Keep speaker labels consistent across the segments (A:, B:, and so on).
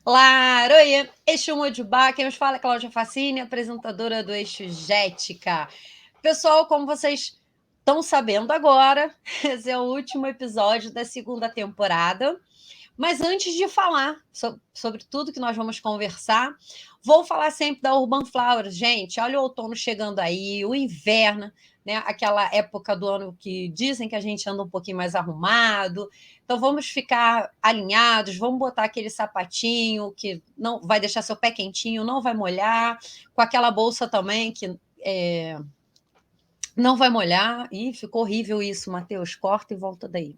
A: Laroie, Eixo Modibá, quem nos fala é Cláudia Facini, apresentadora do Eixo Jética. Pessoal, como vocês estão sabendo agora, esse é o último episódio da segunda temporada. Mas antes de falar sobre tudo que nós vamos conversar, vou falar sempre da Urban Flowers. Gente, olha o outono chegando aí, o inverno, né? Aquela época do ano que dizem que a gente anda um pouquinho mais arrumado. Então vamos ficar alinhados, vamos botar aquele sapatinho que não vai deixar seu pé quentinho, não vai molhar, com aquela bolsa também que não vai molhar. Ih, ficou horrível isso, Matheus. Corta e volta daí.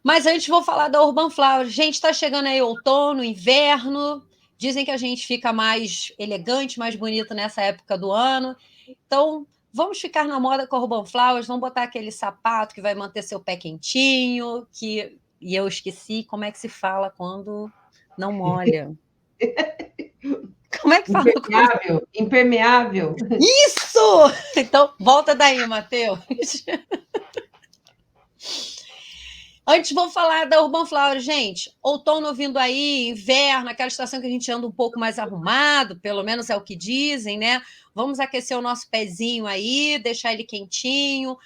A: Mas antes vou falar da Urban Flowers. Gente, está chegando aí outono, inverno. Dizem que a gente fica mais elegante, mais bonito nessa época do ano. Então, vamos ficar na moda com a Urban Flowers. Vamos botar aquele sapato que vai manter seu pé quentinho. E eu esqueci como é que se fala quando não molha. Como é que fala?
B: Impermeável, impermeável.
A: Isso! Então, volta daí, Matheus. Antes, vou falar da Urban Flower, gente. Outono vindo aí, inverno, aquela estação que a gente anda um pouco mais arrumado, pelo menos é o que dizem, né? Vamos aquecer o nosso pezinho aí, deixar ele quentinho.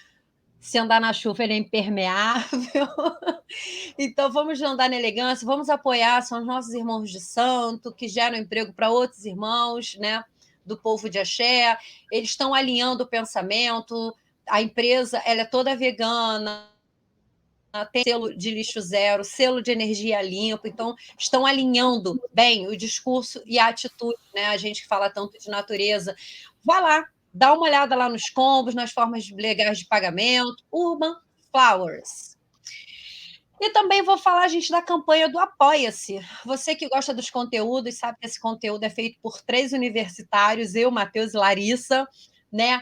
A: Se andar na chuva, ele é impermeável. Então, vamos andar na elegância, vamos apoiar, são os nossos irmãos de santo, que geram emprego para outros irmãos, né? Do povo de axé. Eles estão alinhando o pensamento. A empresa, ela é toda vegana, tem selo de lixo zero, selo de energia limpa, então estão alinhando bem o discurso e a atitude, né? A gente que fala tanto de natureza. Vai lá, dá uma olhada lá nos combos, nas formas legais de pagamento, Urban Flowers. E também vou falar, gente, da campanha do Apoia-se. Você que gosta dos conteúdos, sabe que esse conteúdo é feito por 3 universitários, eu, Matheus e Larissa, né?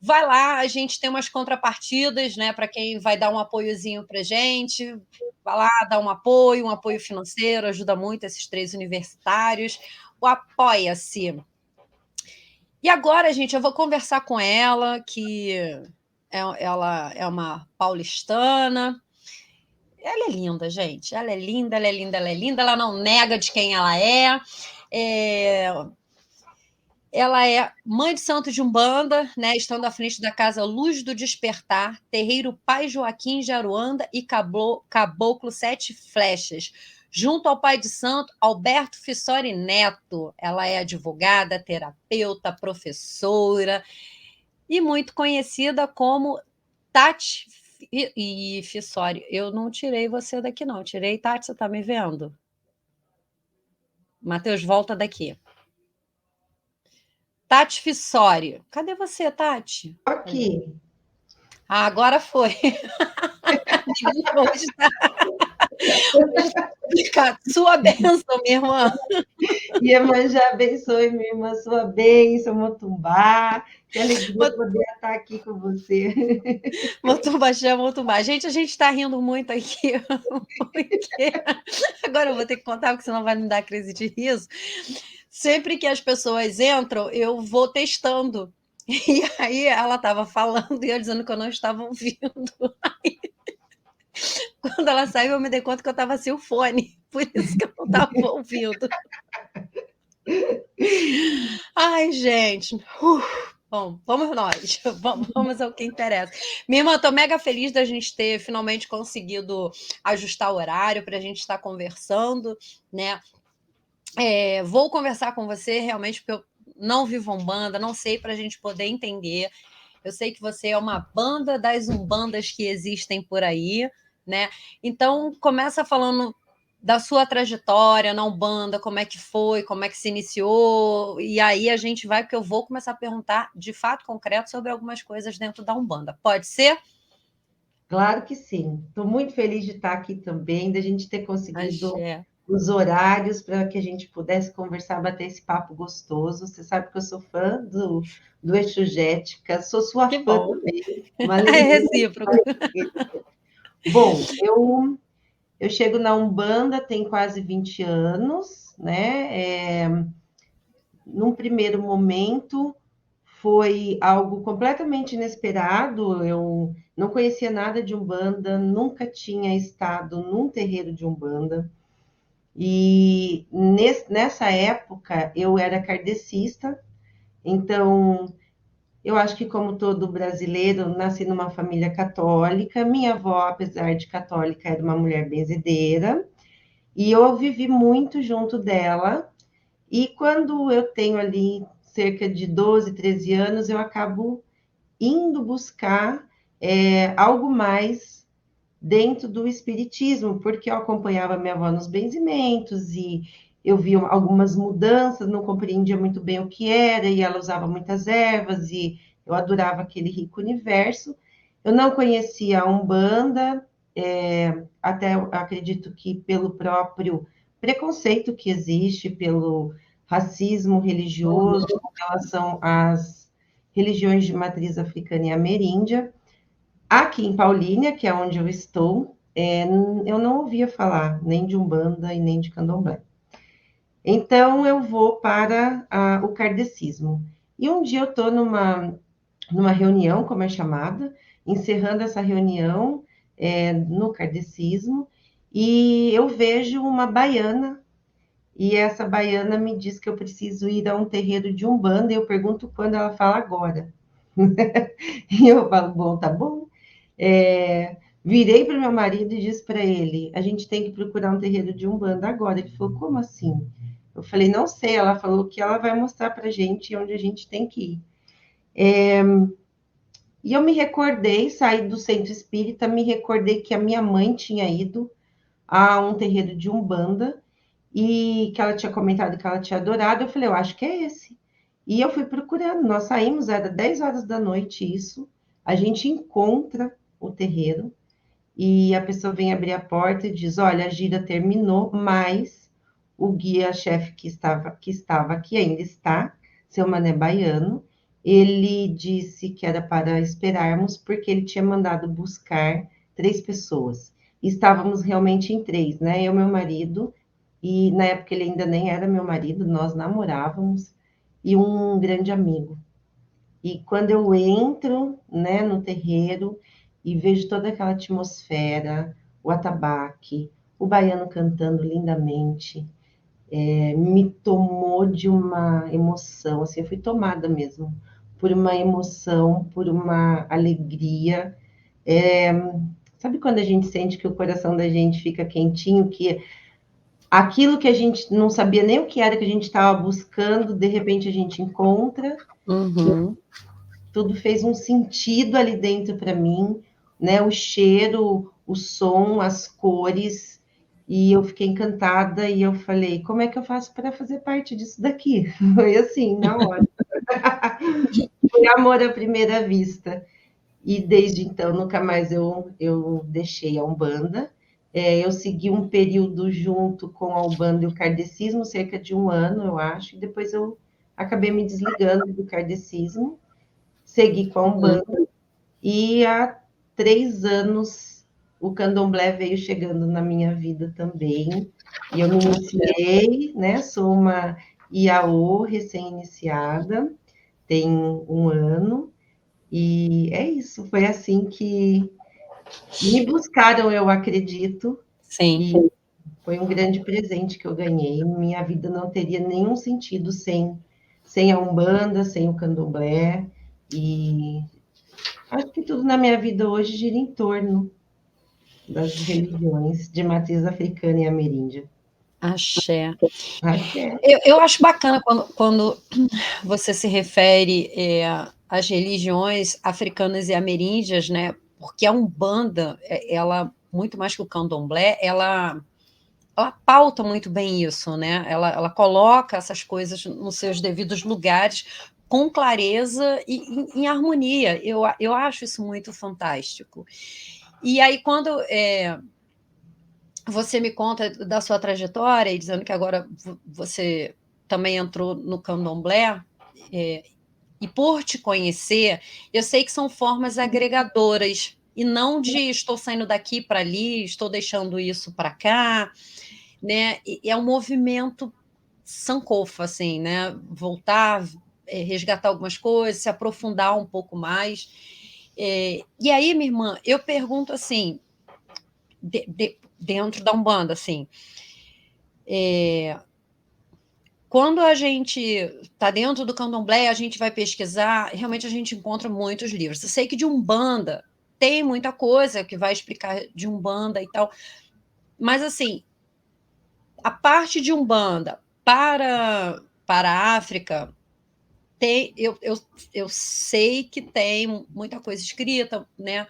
A: Vai lá, a gente tem umas contrapartidas, né, para quem vai dar um apoiozinho para gente. Vai lá, dá um apoio financeiro, ajuda muito esses 3 universitários. O Apoia-se. E agora, gente, eu vou conversar com ela, que ela é uma paulistana. Ela é linda, gente. Ela é linda, ela é linda, ela é linda. Ela não nega de quem ela é. Ela é mãe de santo de Umbanda, né? Estando à frente da casa Luz do Despertar, terreiro Pai Joaquim de Aruanda e Caboclo Sete Flechas. Junto ao pai de santo, Alberto Fissori Neto. Ela é advogada, terapeuta, professora e muito conhecida como Tati e Fissori. Eu não tirei você daqui, não. Tirei, Tati, você está me vendo? Matheus, volta daqui. Tati Fissori. Cadê você, Tati?
B: Aqui.
A: Ah, agora foi. Hoje está complicado. Sua bênção, minha irmã.
B: Iemanjá abençoe, minha irmã, sua bênção, Motumbá. Que alegria poder estar aqui com você.
A: Motumbá chama Motumbá. Gente, a gente está rindo muito aqui. Porque... Agora eu vou ter que contar, porque senão vai me dar crise de riso. Sempre que as pessoas entram, eu vou testando. E aí ela estava falando e eu dizendo que eu não estava ouvindo. Aí, quando ela saiu, eu me dei conta que eu estava sem o fone. Por isso que eu não estava ouvindo. Ai, gente. Bom, vamos nós. Vamos ao que interessa. Minha irmã, estou mega feliz da gente ter finalmente conseguido ajustar o horário para a gente estar conversando, né? Vou conversar com você realmente, porque eu não vivo Umbanda, não sei, para a gente poder entender. Eu sei que você é uma banda das umbandas que existem por aí, né? Então, começa falando da sua trajetória na Umbanda, como é que foi, como é que se iniciou, e aí a gente vai, porque eu vou começar a perguntar de fato concreto sobre algumas coisas dentro da Umbanda. Pode ser?
B: Claro que sim. Estou muito feliz de estar aqui também, da gente ter conseguido
A: Axé.
B: os horários para que a gente pudesse conversar, bater esse papo gostoso. Você sabe que eu sou fã do Exu Jética, sou sua
A: Que
B: fã
A: bom.
B: também. Uma
A: É
B: alegria.
A: recíproco.
B: Bom, eu chego na Umbanda tem quase 20 anos, né? Num primeiro momento foi algo completamente inesperado. Eu não conhecia nada de Umbanda, nunca tinha estado num terreiro de Umbanda. E nessa época eu era kardecista, então eu acho que como todo brasileiro, nasci numa família católica. Minha avó, apesar de católica, era uma mulher benzedeira, e eu vivi muito junto dela. E quando eu tenho ali cerca de 12, 13 anos, eu acabo indo buscar algo mais dentro do espiritismo, porque eu acompanhava minha avó nos benzimentos e eu via algumas mudanças, não compreendia muito bem o que era, e ela usava muitas ervas, e eu adorava aquele rico universo. Eu não conhecia a Umbanda, até acredito que pelo próprio preconceito que existe, pelo racismo religioso com relação às religiões de matriz africana e ameríndia. Aqui em Paulínia, que é onde eu estou, eu não ouvia falar nem de Umbanda e nem de Candomblé. Então, eu vou para o kardecismo. E um dia eu estou numa reunião, como é chamada, encerrando essa reunião no kardecismo, e eu vejo uma baiana, e essa baiana me diz que eu preciso ir a um terreiro de Umbanda, e eu pergunto quando, ela fala agora. E eu falo, bom, tá bom. Virei para o meu marido e disse para ele, a gente tem que procurar um terreiro de Umbanda agora. Ele falou, como assim? Eu falei, não sei. Ela falou que ela vai mostrar para a gente onde a gente tem que ir. E eu me recordei, saí do centro espírita, me recordei que a minha mãe tinha ido a um terreiro de Umbanda e que ela tinha comentado que ela tinha adorado. Eu falei, eu acho que é esse. E eu fui procurando. Nós saímos, era 10 horas da noite isso. A gente encontra o terreiro e a pessoa vem abrir a porta e diz, olha, a gira terminou, mas o guia-chefe que estava aqui, ainda está, seu Mané Baiano, ele disse que era para esperarmos, porque ele tinha mandado buscar 3 pessoas. Estávamos realmente em 3, né? Eu, meu marido, e na época ele ainda nem era meu marido, nós namorávamos, e um grande amigo. E quando eu entro, né, no terreiro e vejo toda aquela atmosfera, o atabaque, o baiano cantando lindamente, me tomou de uma emoção, assim, eu fui tomada mesmo por uma emoção, por uma alegria. É, sabe quando a gente sente que o coração da gente fica quentinho, que aquilo que a gente não sabia nem o que era que a gente estava buscando, de repente a gente encontra.
A: Uhum.
B: Tudo fez um sentido ali dentro para mim, né? O cheiro, o som, as cores, e eu fiquei encantada e eu falei, como é que eu faço para fazer parte disso daqui? Foi assim, na hora. Foi amor à primeira vista. E desde então nunca mais eu deixei a Umbanda. Eu segui um período junto com a Umbanda e o kardecismo, cerca de 1 ano, eu acho, e depois eu acabei me desligando do kardecismo, segui com a Umbanda, e há 3 anos o candomblé veio chegando na minha vida também. E eu me iniciei, né? Sou uma IAO recém-iniciada, tem 1 ano. E é isso, foi assim que me buscaram, eu acredito.
A: Sim.
B: E foi um grande presente que eu ganhei. Minha vida não teria nenhum sentido sem a Umbanda, sem o candomblé. E acho que tudo na minha vida hoje gira em torno das religiões de matriz africana e ameríndia.
A: Axé.
B: Axé.
A: Eu acho bacana quando você se refere às religiões africanas e ameríndias, né? Porque a Umbanda, ela, muito mais que o Candomblé, ela pauta muito bem isso, né? Ela coloca essas coisas nos seus devidos lugares com clareza e em harmonia. Eu acho isso muito fantástico. E aí, quando você me conta da sua trajetória, e dizendo que agora você também entrou no candomblé, e por te conhecer, eu sei que são formas agregadoras, e não de estou saindo daqui para ali, estou deixando isso para cá, né? E é um movimento sankofa, assim, né? Voltar, resgatar algumas coisas, se aprofundar um pouco mais. E aí, minha irmã, eu pergunto assim, dentro da Umbanda, assim, Quando a gente está dentro do candomblé, a gente vai pesquisar, realmente a gente encontra muitos livros. Eu sei que de Umbanda tem muita coisa que vai explicar de Umbanda e tal, mas assim, a parte de Umbanda para a África, eu sei que tem muita coisa escrita, né?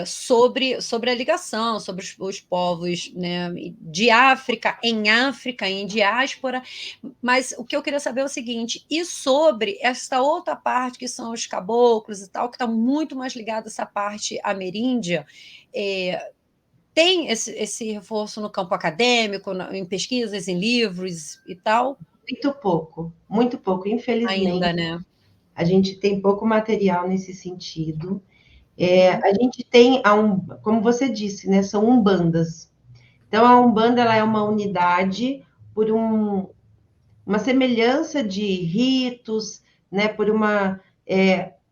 A: Sobre a ligação, sobre os povos, né, de África, em diáspora, mas o que eu queria saber é o seguinte, e sobre essa outra parte que são os caboclos e tal, que está muito mais ligada a essa parte ameríndia, tem esse reforço no campo acadêmico, em pesquisas, em livros e tal?
B: Muito pouco,
A: Ainda,
B: infelizmente.
A: né?
B: A gente tem pouco material nesse sentido.
A: Uhum.
B: A gente tem, como você disse, né, são umbandas. Então, a Umbanda ela é uma unidade por uma semelhança de ritos, né, por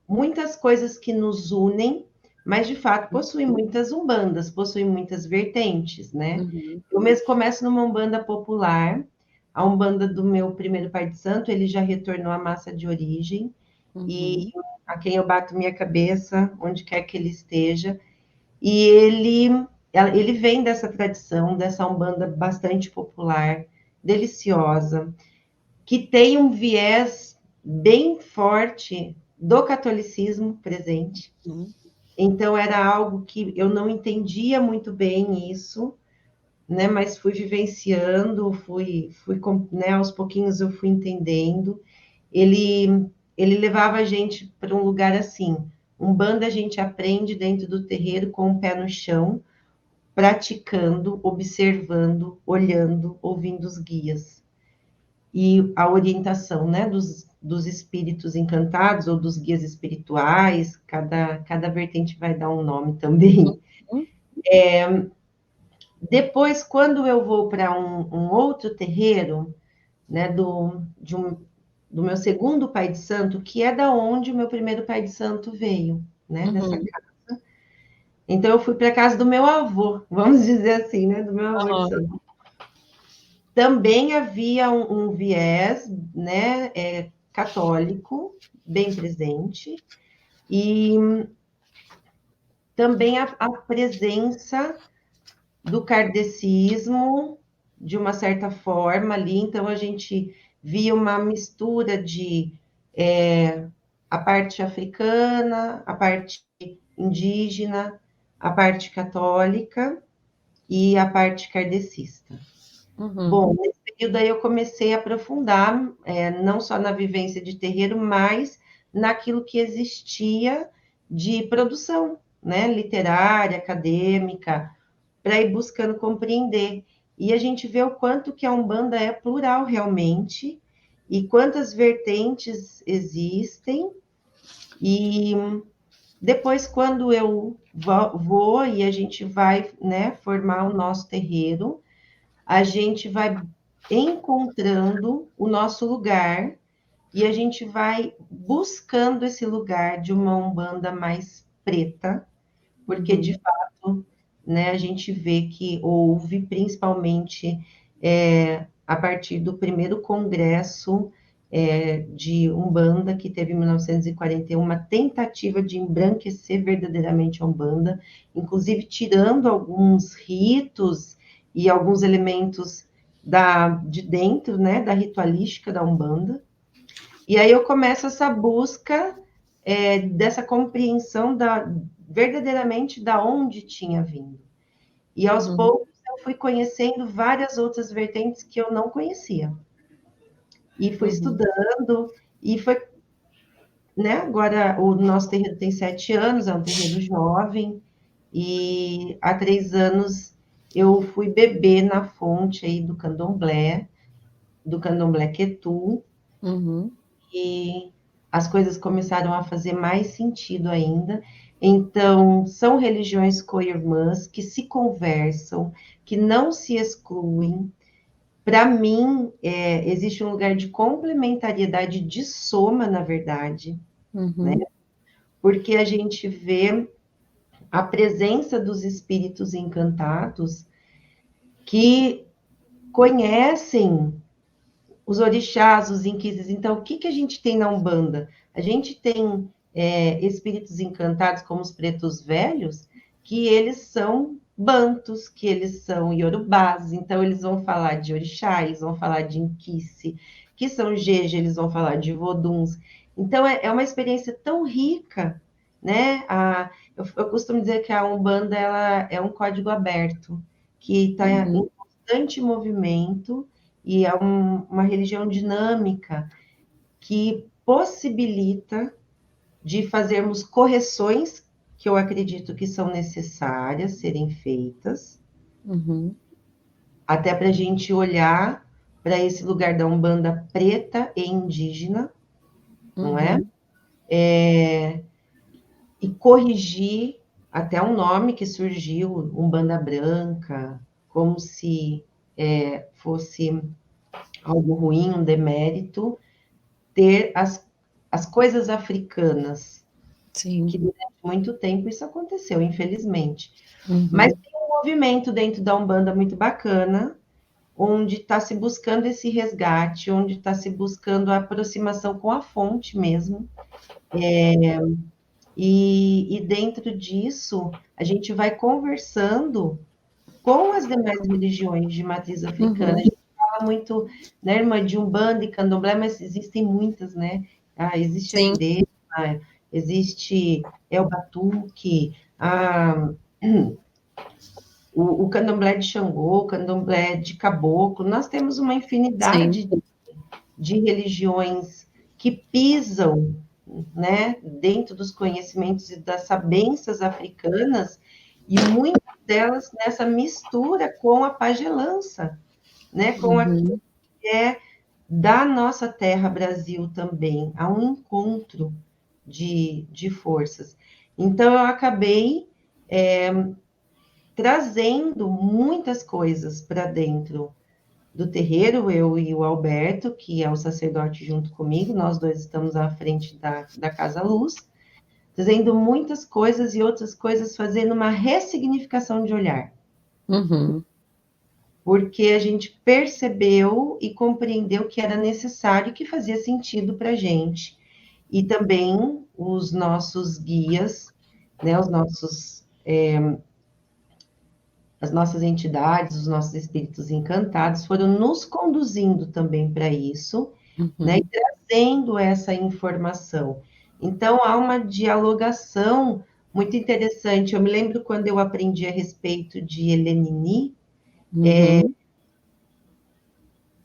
B: muitas coisas que nos unem, mas de fato possui muitas umbandas, possui muitas vertentes, né?
A: Uhum.
B: Eu mesmo começo numa umbanda popular, a umbanda do meu primeiro pai de santo, ele já retornou à massa de origem, e
A: Uhum.
B: a quem eu bato minha cabeça, onde quer que ele esteja, e ele vem dessa tradição, dessa umbanda bastante popular, deliciosa, que tem um viés bem forte do catolicismo presente.
A: Uhum.
B: Então, era algo que eu não entendia muito bem isso, né? Mas fui vivenciando, né? Aos pouquinhos eu fui entendendo. Ele levava a gente para um lugar assim. Umbanda a gente aprende dentro do terreiro com o pé no chão, praticando, observando, olhando, ouvindo os guias e a orientação, né, dos espíritos encantados ou dos guias espirituais, cada vertente vai dar um nome também.
A: Uhum.
B: Depois, quando eu vou para um outro terreiro, né, do meu segundo pai de santo, que é da onde o meu primeiro pai de santo veio, né, dessa
A: Uhum.
B: casa. Então, eu fui para a casa do meu avô, vamos dizer assim, né, do meu avô de
A: Uhum.
B: santo. Também havia um viés, né, católico, bem presente, e também a presença do kardecismo, de uma certa forma ali, então a gente via uma mistura de a parte africana, a parte indígena, a parte católica e a parte kardecista.
A: Uhum.
B: Bom, nesse período aí eu comecei a aprofundar, não só na vivência de terreiro, mas naquilo que existia de produção, né, literária, acadêmica, para ir buscando compreender. E a gente vê o quanto que a Umbanda é plural realmente, e quantas vertentes existem. E depois, quando eu vou e a gente vai, né, formar o nosso terreiro, a gente vai encontrando o nosso lugar e a gente vai buscando esse lugar de uma Umbanda mais preta, porque de
A: Uhum.
B: fato, né, a gente vê que houve, principalmente a partir do primeiro congresso de Umbanda, que teve em 1941, uma tentativa de embranquecer verdadeiramente a Umbanda, inclusive tirando alguns ritos e alguns elementos de dentro, né, da ritualística da Umbanda. E aí eu começo essa busca dessa compreensão verdadeiramente da onde tinha vindo. E aos
A: Uhum.
B: poucos eu fui conhecendo várias outras vertentes que eu não conhecia. E fui
A: Uhum.
B: estudando, e foi, né? Agora o nosso terreiro tem 7 anos, é um terreiro jovem, e há 3 anos eu fui beber na fonte aí do candomblé Quetu,
A: Uhum.
B: e as coisas começaram a fazer mais sentido ainda. Então, são religiões co-irmãs que se conversam, que não se excluem. Para mim, existe um lugar de complementariedade, de soma, na verdade, né?
A: Uhum.
B: Porque a gente vê a presença dos espíritos encantados que conhecem os orixás, os inquisis. Então, o que, que a gente tem na Umbanda? A gente tem espíritos encantados, como os pretos velhos, que eles são bantos, que eles são iorubás, então eles vão falar de orixá, eles vão falar de inquice, que são jeje, eles vão falar de voduns. Então, é uma experiência tão rica, né? Eu costumo dizer que a Umbanda ela é um código aberto, que está em constante movimento, e é uma religião dinâmica que possibilita de fazermos correções que eu acredito que são necessárias serem feitas, até para a gente olhar para esse lugar da Umbanda preta e indígena, não é? E corrigir até um nome que surgiu, Umbanda Branca, como se fosse algo ruim, um demérito, ter as coisas africanas,
A: Sim.
B: que durante muito tempo isso aconteceu, infelizmente. Mas tem um movimento dentro da Umbanda muito bacana, onde está se buscando esse resgate, onde está se buscando a aproximação com a fonte mesmo. E dentro disso, a gente vai conversando com as demais religiões de matriz africana. A gente fala muito, né, irmã, de Umbanda e Candomblé, mas existem muitas, né? Existe a
A: Sim.
B: Jurema, existe El Batuque, o Candomblé de Xangô, o Candomblé de Caboclo. Nós temos uma infinidade de religiões que pisam, né, dentro dos conhecimentos e das sabências africanas, e muitas delas nessa mistura com a pagelança, né, com aquilo que é da nossa terra Brasil também, há um encontro de forças. Então, eu acabei trazendo muitas coisas para dentro do terreiro, eu e o Alberto, que é o sacerdote junto comigo, nós dois estamos à frente da Casa Luz, trazendo muitas coisas e outras coisas, fazendo uma ressignificação de olhar. Porque a gente percebeu e compreendeu que era necessário, que fazia sentido para a gente. E também os nossos guias, né, as nossas entidades, os nossos espíritos encantados foram nos conduzindo também para isso, né, e trazendo essa informação. Então, há uma dialogação muito interessante. Eu me lembro quando eu aprendi a respeito de Helenini,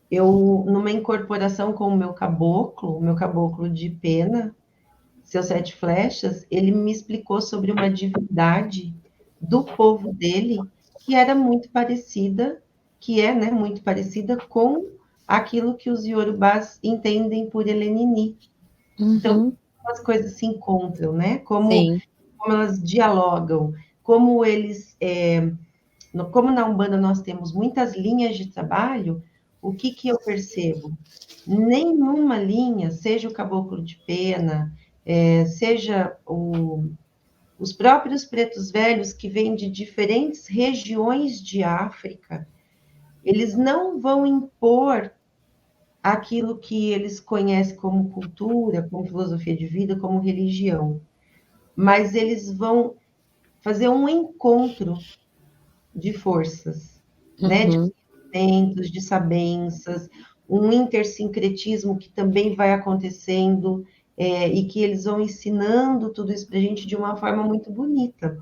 B: eu, numa incorporação com o meu caboclo de pena, seus 7 flechas, ele me explicou sobre uma divindade do povo dele, que era muito parecida, que é, né, muito parecida com aquilo que os iorubás entendem por Helenini. Então, as coisas se encontram, né? Como elas dialogam, como eles... como na Umbanda nós temos muitas linhas de trabalho, o que eu percebo? Nenhuma linha, seja o caboclo de pena, seja os próprios pretos velhos que vêm de diferentes regiões de África, eles não vão impor aquilo que eles conhecem como cultura, como filosofia de vida, como religião, mas eles vão fazer um encontro de forças, né, de conhecimentos, de sabenças, um intersincretismo que também vai acontecendo, e que eles vão ensinando tudo isso para a gente de uma forma muito bonita.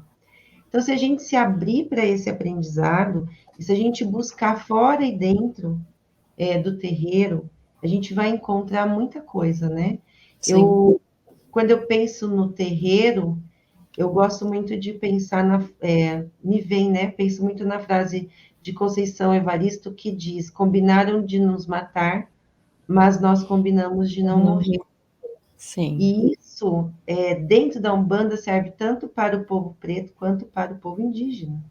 B: Então, se a gente se abrir para esse aprendizado, e se a gente buscar fora e dentro do terreiro, a gente vai encontrar muita coisa, né? Quando eu penso no terreiro, eu gosto muito de pensar me vem, né? Penso muito na frase de Conceição Evaristo que diz: combinaram de nos matar, mas nós combinamos de não morrer. E isso, dentro da Umbanda, serve tanto para o povo preto quanto para o povo indígena,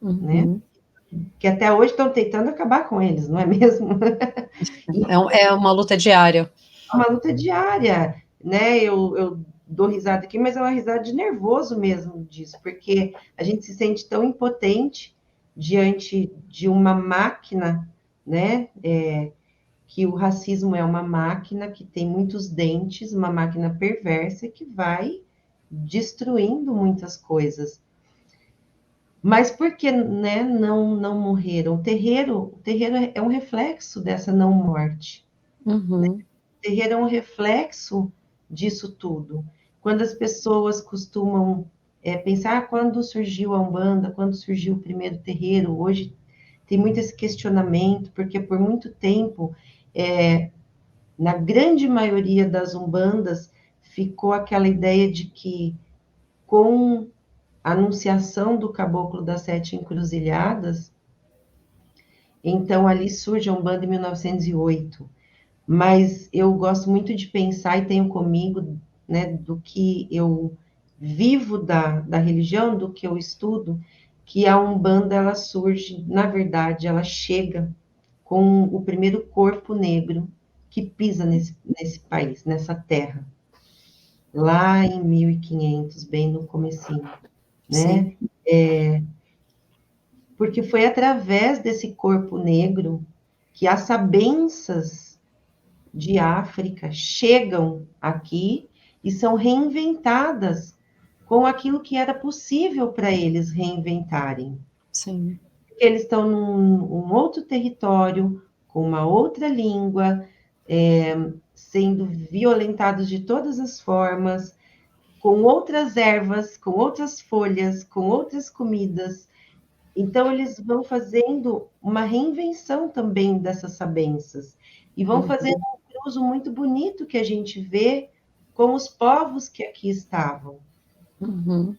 B: né? Que até hoje estão tentando acabar com eles, não é mesmo?
A: É uma luta diária.
B: É uma luta diária, né? Eu dou risada aqui, mas é uma risada de nervoso mesmo disso, porque a gente se sente tão impotente diante de uma máquina, né? Que o racismo é uma máquina que tem muitos dentes, uma máquina perversa que vai destruindo muitas coisas. Mas por que, né, não morreram? O terreiro é um reflexo dessa não morte.
A: Uhum.
B: O terreiro é um reflexo disso tudo. Quando as pessoas costumam pensar quando surgiu a Umbanda, quando surgiu o primeiro terreiro, hoje tem muito esse questionamento, porque por muito tempo, na grande maioria das umbandas, ficou aquela ideia de que com a anunciação do Caboclo das Sete Encruzilhadas, então ali surge a Umbanda em 1908. Mas eu gosto muito de pensar e tenho comigo, né, do que eu vivo da religião, do que eu estudo, que a Umbanda, ela surge, na verdade, ela chega com o primeiro corpo negro que pisa nesse país, nessa terra, lá em 1500, bem no comecinho,
A: Sim.
B: né? Porque foi através desse corpo negro que as sabências de África chegam aqui e são reinventadas com aquilo que era possível para eles reinventarem.
A: Sim.
B: Eles estão num outro território, com uma outra língua, sendo violentados de todas as formas, com outras ervas, com outras folhas, com outras comidas. Então, eles vão fazendo uma reinvenção também dessas sabências e vão fazendo
A: Uhum.
B: um cruzo muito bonito que a gente vê com os povos que aqui estavam.
A: Uhum.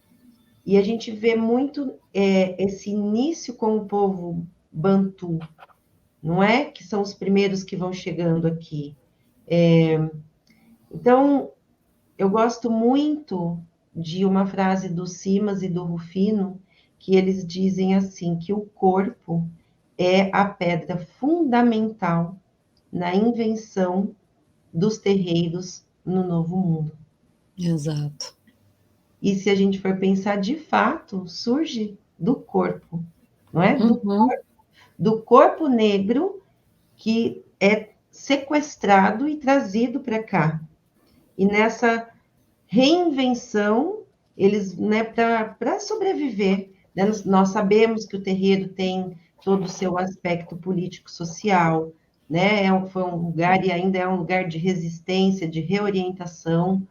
B: E a gente vê muito esse início com o povo Bantu, não é? Que são os primeiros que vão chegando aqui. Então, eu gosto muito de uma frase do Simas e do Rufino, que eles dizem assim, que o corpo é a pedra fundamental na invenção dos terreiros no Novo Mundo.
A: Exato.
B: E se a gente for pensar, de fato, surge do corpo, não é?
A: Uhum.
B: Do corpo negro que é sequestrado e trazido para cá. E nessa reinvenção, eles, né, para sobreviver, né, nós sabemos que o terreiro tem todo o seu aspecto político-social, né, foi um lugar e ainda é um lugar de resistência, de reorientação,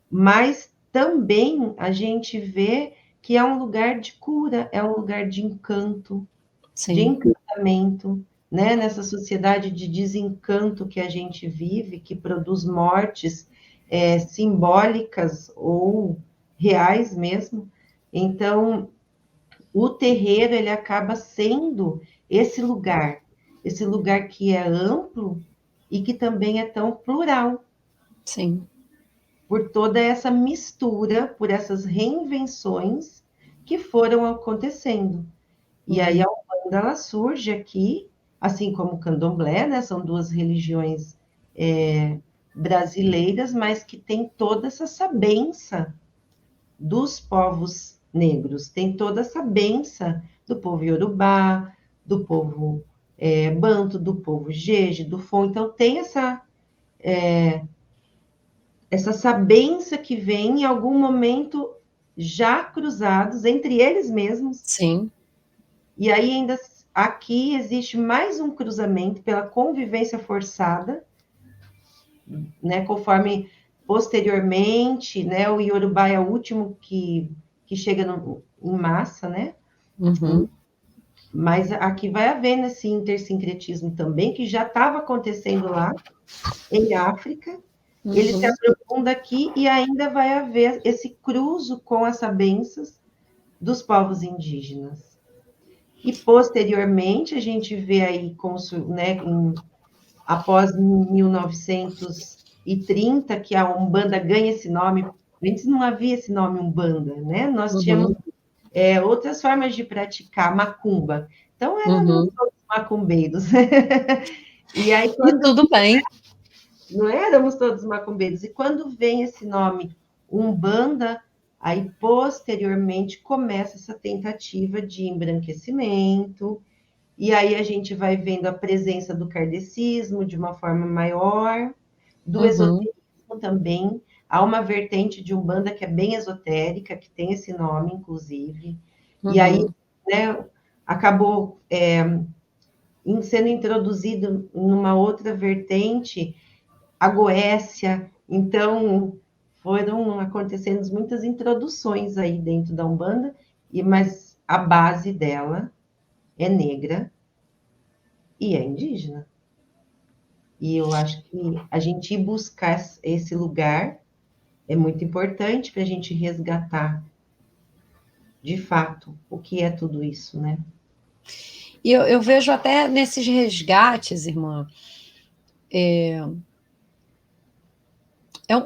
B: mas também a gente vê que é um lugar de cura, é um lugar de encanto, de
A: Sim.
B: encantamento, né? Nessa sociedade de desencanto que a gente vive, que produz mortes simbólicas ou reais mesmo. Então, o terreiro ele acaba sendo esse lugar que é amplo e que também é tão plural,
A: Sim.
B: por toda essa mistura, por essas reinvenções que foram acontecendo. E aí
A: Uhum.
B: a Umbanda ela surge aqui, assim como o Candomblé, né? São duas religiões brasileiras, mas que tem toda essa sabença dos povos negros, tem toda essa benção do povo Yorubá, do povo Banto, do povo Jeje, do Fon. Então tem essa sabença que vem em algum momento já cruzados entre eles mesmos.
A: Sim.
B: E aí ainda aqui existe mais um cruzamento pela convivência forçada, né? Conforme posteriormente, né? O Yorubá é o último que chega em massa, né?
A: Uhum.
B: Mas aqui vai havendo esse intersincretismo também, que já estava acontecendo lá em África, ele se
A: Uhum.
B: aprofunda aqui e ainda vai haver esse cruzo com as sabências dos povos indígenas. E posteriormente a gente vê aí, né, após 1930, que a Umbanda ganha esse nome. Antes não havia esse nome Umbanda, né? Nós tínhamos
A: Uhum.
B: outras formas de praticar macumba. Então éramos
A: Uhum.
B: todos macumbeiros. E aí
A: E
B: quando
A: tudo bem.
B: não éramos todos macumbeiros. E quando vem esse nome Umbanda, aí posteriormente começa essa tentativa de embranquecimento E aí a gente vai vendo a presença do kardecismo de uma forma maior, do
A: Uhum,
B: esoterismo também. Há uma vertente de Umbanda que é bem esotérica, que tem esse nome, inclusive. E aí,
A: uhum.
B: né, acabou sendo introduzido numa outra vertente, a Goécia. Então, foram acontecendo muitas introduções aí dentro da Umbanda, mas a base dela é negra e é indígena. E eu acho que a gente ir buscar esse lugar é muito importante para a gente resgatar, de fato, o que é tudo isso, né?
A: E eu vejo até nesses resgates, irmã, é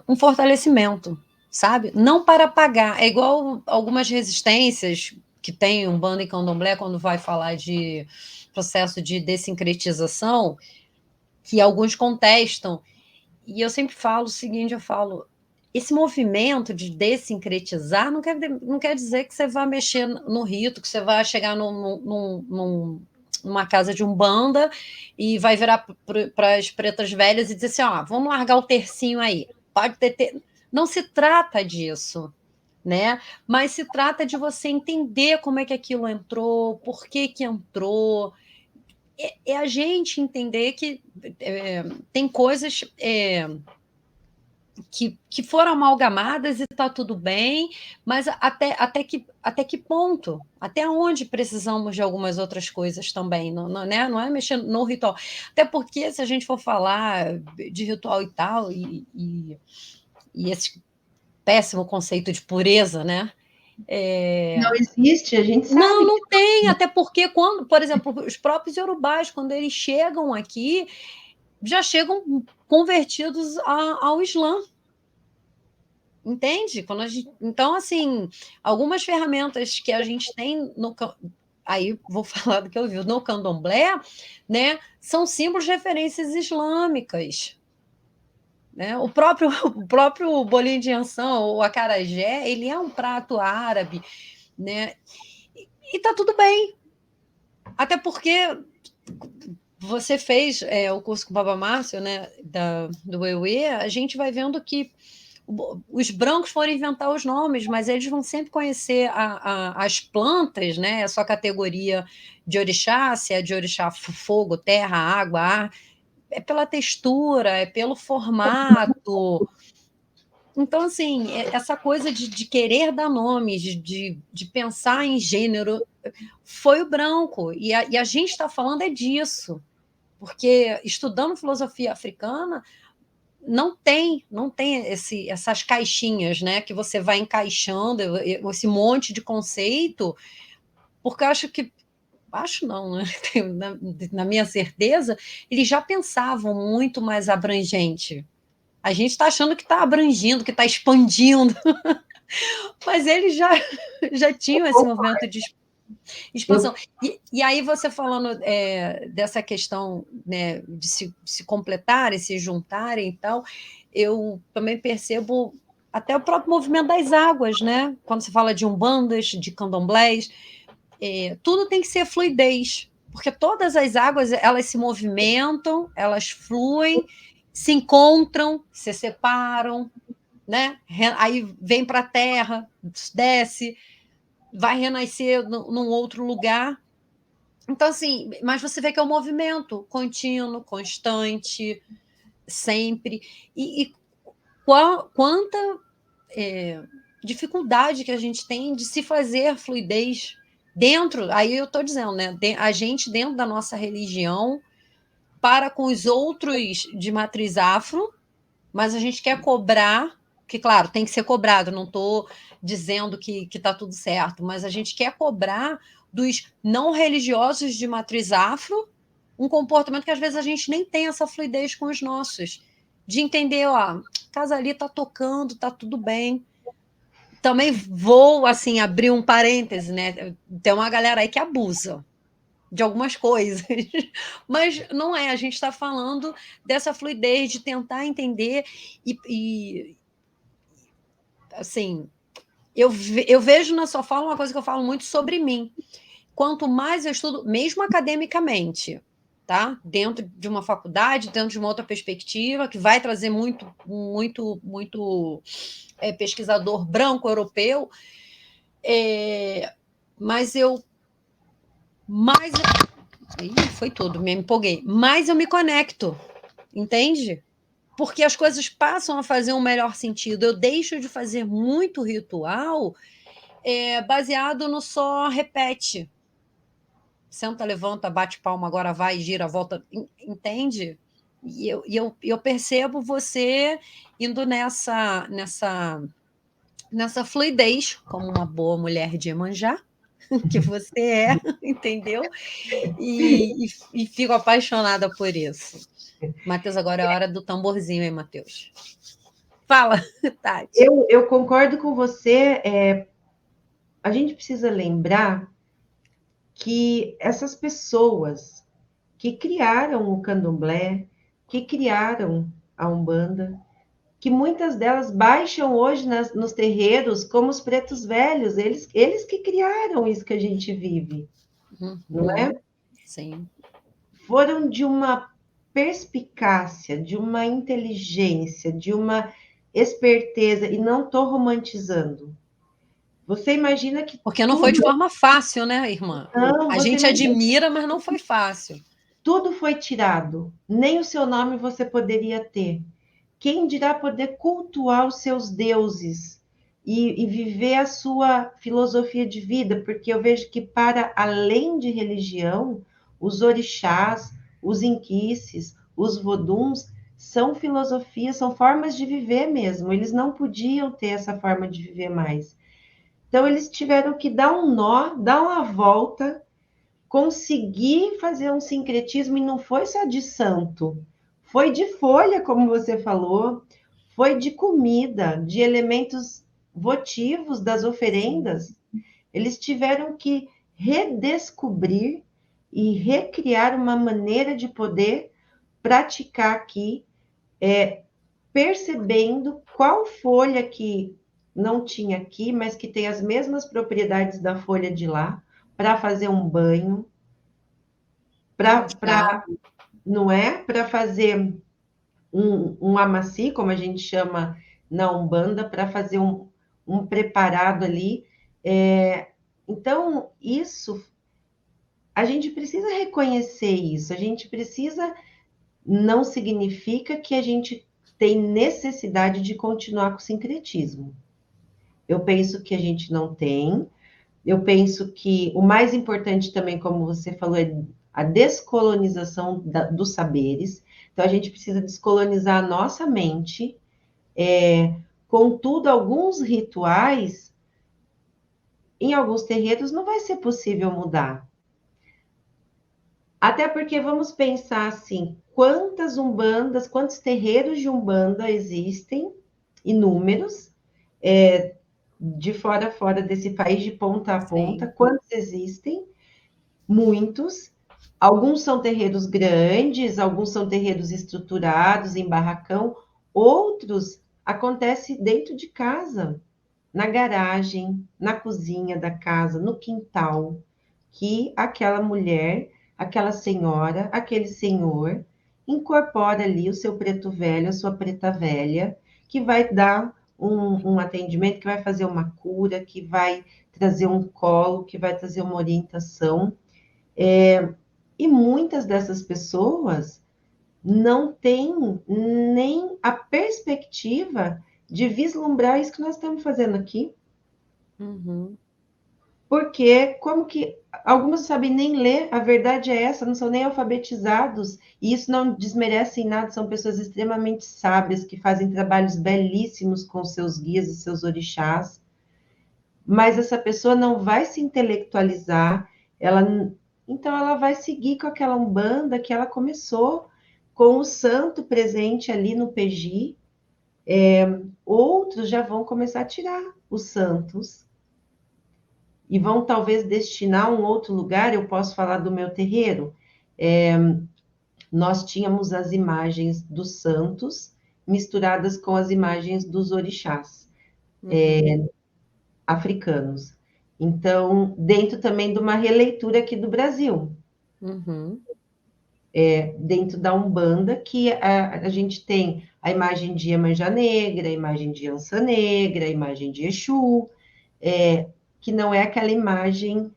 A: um fortalecimento, sabe? Não para pagar. É igual algumas resistências que tem um bando em candomblé quando vai falar de processo de dessincretização, que alguns contestam. E eu sempre falo o seguinte, eu falo, esse movimento de dessincretizar não quer dizer que você vai mexer no rito, que você vai chegar numa casa de umbanda e vai virar para as pretas velhas e dizer assim, ó, vamos largar o tercinho aí. Pode ter. Não se trata disso, né? Mas se trata de você entender como é que aquilo entrou, por que que entrou. É a gente entender que tem coisas que foram amalgamadas e está tudo bem, mas até que ponto? Até onde precisamos de algumas outras coisas também? Né? Não é mexer no ritual. Até porque, se a gente for falar de ritual e tal, e esse péssimo conceito de pureza, né?
B: Não existe, a gente
A: Não,
B: sabe que
A: não tem, até porque quando, por exemplo, os próprios iorubás, quando eles chegam aqui, já chegam convertidos ao Islã. Entende? Então, assim, algumas ferramentas que a gente tem aí vou falar do que eu vi no candomblé, né? São símbolos de referências islâmicas. Né? O próprio bolinho de anção, ou acarajé, ele é um prato árabe, né? E tá tudo bem. Até porque você fez o curso com o Baba Márcio, né, do EUE, a gente vai vendo que os brancos foram inventar os nomes, mas eles vão sempre conhecer as plantas, né? A sua categoria de orixá, se é de orixá fogo, terra, água, ar, é pela textura, é pelo formato. Então, assim, essa coisa de querer dar nomes, de pensar em gênero, foi o branco. E a gente está falando é disso, porque estudando filosofia africana, não tem essas caixinhas, né, que você vai encaixando esse monte de conceito, porque eu acho não, né, na minha certeza, eles já pensavam muito mais abrangente. A gente está achando que está abrangindo, que está expandindo, mas eles já tinham esse movimento de expansão.
B: eu,
A: E aí você falando dessa questão, né, de se completarem, se juntarem e tal, eu também percebo até o próprio movimento das águas, né? Quando se fala de umbandas, de candomblés, tudo tem que ser fluidez, porque todas as águas elas se movimentam, elas fluem, se encontram, se separam, né? Aí vem para a terra, desce, vai renascer num outro lugar. Então, assim, mas você vê que é um movimento contínuo, constante, sempre. E quanta dificuldade que a gente tem de se fazer fluidez dentro, aí eu estou dizendo, né? A gente dentro da nossa religião, para com os outros de matriz afro, mas a gente quer cobrar, que claro, tem que ser cobrado, não estou dizendo que está tudo certo, mas a gente quer cobrar dos não religiosos de matriz afro um comportamento que às vezes a gente nem tem essa fluidez com os nossos, de entender, ó, a casa ali está tocando, está tudo bem. Também vou, assim, abrir um parêntese, né? Tem uma galera aí que abusa de algumas coisas, mas não é, a gente está falando dessa fluidez, de tentar entender assim, eu vejo na sua fala uma coisa que eu falo muito sobre mim. quanto mais eu estudo, mesmo academicamente, tá? Dentro de uma faculdade, dentro de uma outra perspectiva, que vai trazer muito pesquisador branco europeu, mas eu mais foi tudo, me empolguei. Mais eu me conecto, entende? Porque as coisas passam a fazer um melhor sentido. Eu deixo de fazer muito ritual baseado no só repete. Senta, levanta, bate palma, agora vai, gira, volta. Entende? E eu percebo você indo nessa fluidez, como uma boa mulher de Iemanjá, que você é, entendeu? E fico apaixonada por isso. Matheus, agora é a hora do tamborzinho, hein, Matheus? Fala, Tati.
B: Eu concordo com você. A gente precisa lembrar que essas pessoas que criaram o candomblé, que criaram a Umbanda, que muitas delas baixam hoje nos terreiros como os pretos velhos, eles que criaram isso que a gente vive, não é?
A: Sim.
B: Foram de uma perspicácia, de uma inteligência, de uma esperteza, e não estou romantizando. Você imagina que
A: Porque não foi de
B: tudo.
A: forma fácil, né, irmã?
B: Não,
A: A
B: você
A: gente
B: imagina,
A: admira, mas não foi fácil.
B: tudo foi tirado, nem o seu nome você poderia ter. Quem dirá poder cultuar os seus deuses e viver a sua filosofia de vida? Porque eu vejo que, para além de religião, os orixás, os inquices, os voduns, são filosofias, são formas de viver mesmo. Eles não podiam ter essa forma de viver mais. Então, eles tiveram que dar um nó, dar uma volta, conseguir fazer um sincretismo, e não foi só de santo, foi de folha, como você falou, foi de comida, de elementos votivos das oferendas. Eles tiveram que redescobrir e recriar uma maneira de poder praticar aqui, percebendo qual folha que não tinha aqui, mas que tem as mesmas propriedades da folha de lá, para fazer um banho, para não é? Para fazer um amaci, como a gente chama na Umbanda, para fazer um preparado ali. Então, isso, a gente precisa reconhecer isso, a gente precisa, não significa que a gente tem necessidade de continuar com o sincretismo. Eu penso que a gente não tem. Eu penso que o mais importante também, como você falou, é a descolonização dos saberes. Então, a gente precisa descolonizar a nossa mente. Contudo, alguns rituais, em alguns terreiros, não vai ser possível mudar. Até porque vamos pensar assim, quantas umbandas, quantos terreiros de umbanda existem, inúmeros, de fora a fora desse país, de ponta a ponta,
A: Sim.
B: quantos existem? Muitos. Alguns são terreiros grandes, alguns são terreiros estruturados em barracão, outros acontece dentro de casa, na garagem, na cozinha da casa, no quintal, que aquela mulher, aquela senhora, aquele senhor incorpora ali o seu preto velho, a sua preta velha, que vai dar um atendimento, que vai fazer uma cura, que vai trazer um colo, que vai trazer uma orientação. E muitas dessas pessoas não têm nem a perspectiva de vislumbrar isso que nós estamos fazendo aqui.
A: Uhum.
B: Porque como que algumas não sabem nem ler, a verdade é essa, não são nem alfabetizados, e isso não desmerece em nada, são pessoas extremamente sábias, que fazem trabalhos belíssimos com seus guias e seus orixás, mas essa pessoa não vai se intelectualizar, então ela vai seguir com aquela umbanda que ela começou, com o santo presente ali no PG. Outros já vão começar a tirar os santos e vão talvez destinar a um outro lugar. Eu posso falar do meu terreiro. Nós tínhamos as imagens dos santos misturadas com as imagens dos orixás africanos. Então, dentro também de uma releitura aqui do Brasil,
A: Uhum.
B: dentro da Umbanda, que a gente tem a imagem de Iemanjá Negra, a imagem de Ança Negra, a imagem de Exu, que não é aquela imagem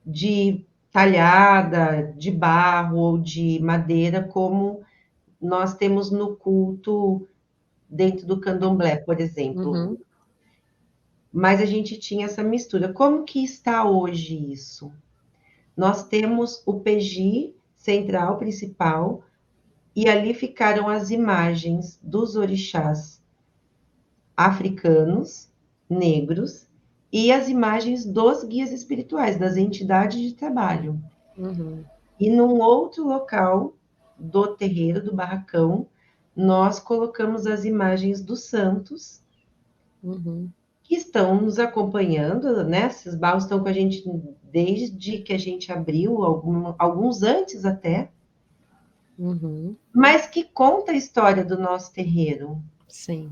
B: de talhada, de barro ou de madeira, como nós temos no culto dentro do candomblé, por exemplo.
A: Uhum.
B: Mas a gente tinha essa mistura. Como que está hoje isso? Nós temos o PG central principal e ali ficaram as imagens dos orixás africanos, negros, e as imagens dos guias espirituais, das entidades de trabalho.
A: Uhum.
B: E num outro local do terreiro, do barracão, nós colocamos as imagens dos santos
A: Uhum.
B: que estão nos acompanhando, né? Esses barros estão com a gente desde que a gente abriu, alguns antes até,
A: Uhum.
B: mas que conta a história do nosso terreiro.
A: Sim.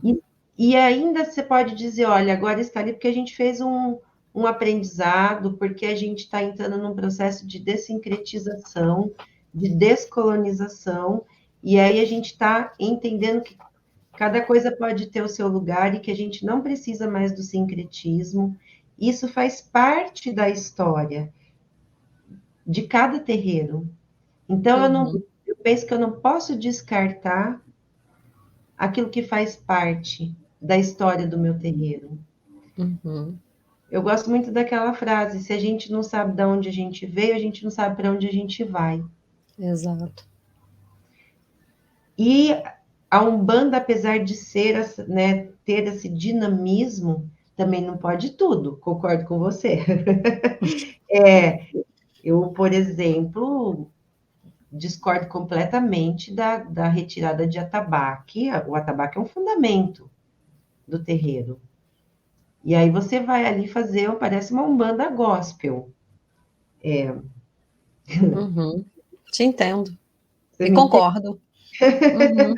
B: E ainda você pode dizer, olha, agora está ali porque a gente fez um aprendizado, porque a gente está entrando num processo de dessincretização, de descolonização, e aí a gente está entendendo que cada coisa pode ter o seu lugar e que a gente não precisa mais do sincretismo. Isso faz parte da história de cada terreiro. Então,
A: Uhum.
B: eu penso que eu não posso descartar aquilo que faz parte da história do meu terreiro.
A: Uhum.
B: Eu gosto muito daquela frase: se a gente não sabe de onde a gente veio, a gente não sabe para onde a gente vai.
A: Exato.
B: E a Umbanda, apesar de ser, né, ter esse dinamismo, também não pode tudo, concordo com você. Eu, por exemplo, discordo completamente da retirada de atabaque. O atabaque é um fundamento do terreiro. E aí você vai ali fazer, parece uma Umbanda gospel.
A: Uhum. Te entendo.
B: Você
A: E
B: me entende?
A: concordo. Uhum.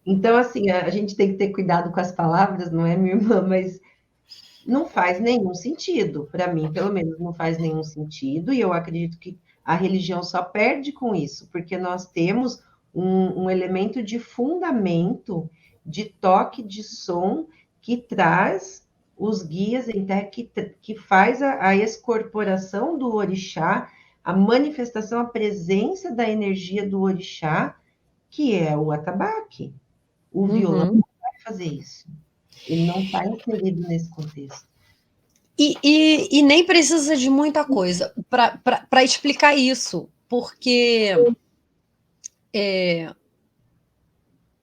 B: Então, assim, a gente tem que ter cuidado com as palavras, não é, minha irmã? Mas não faz nenhum sentido. Para mim, pelo menos, não faz nenhum sentido. E eu acredito que a religião só perde com isso, porque nós temos um elemento de fundamento, de toque de som, que traz os guias em terra, que faz a excorporação do orixá, a manifestação, a presença da energia do orixá, que é o atabaque. O violão
A: Uhum.
B: não vai fazer isso. Ele não está inserido nesse contexto.
A: E nem precisa de muita coisa para explicar isso, porque o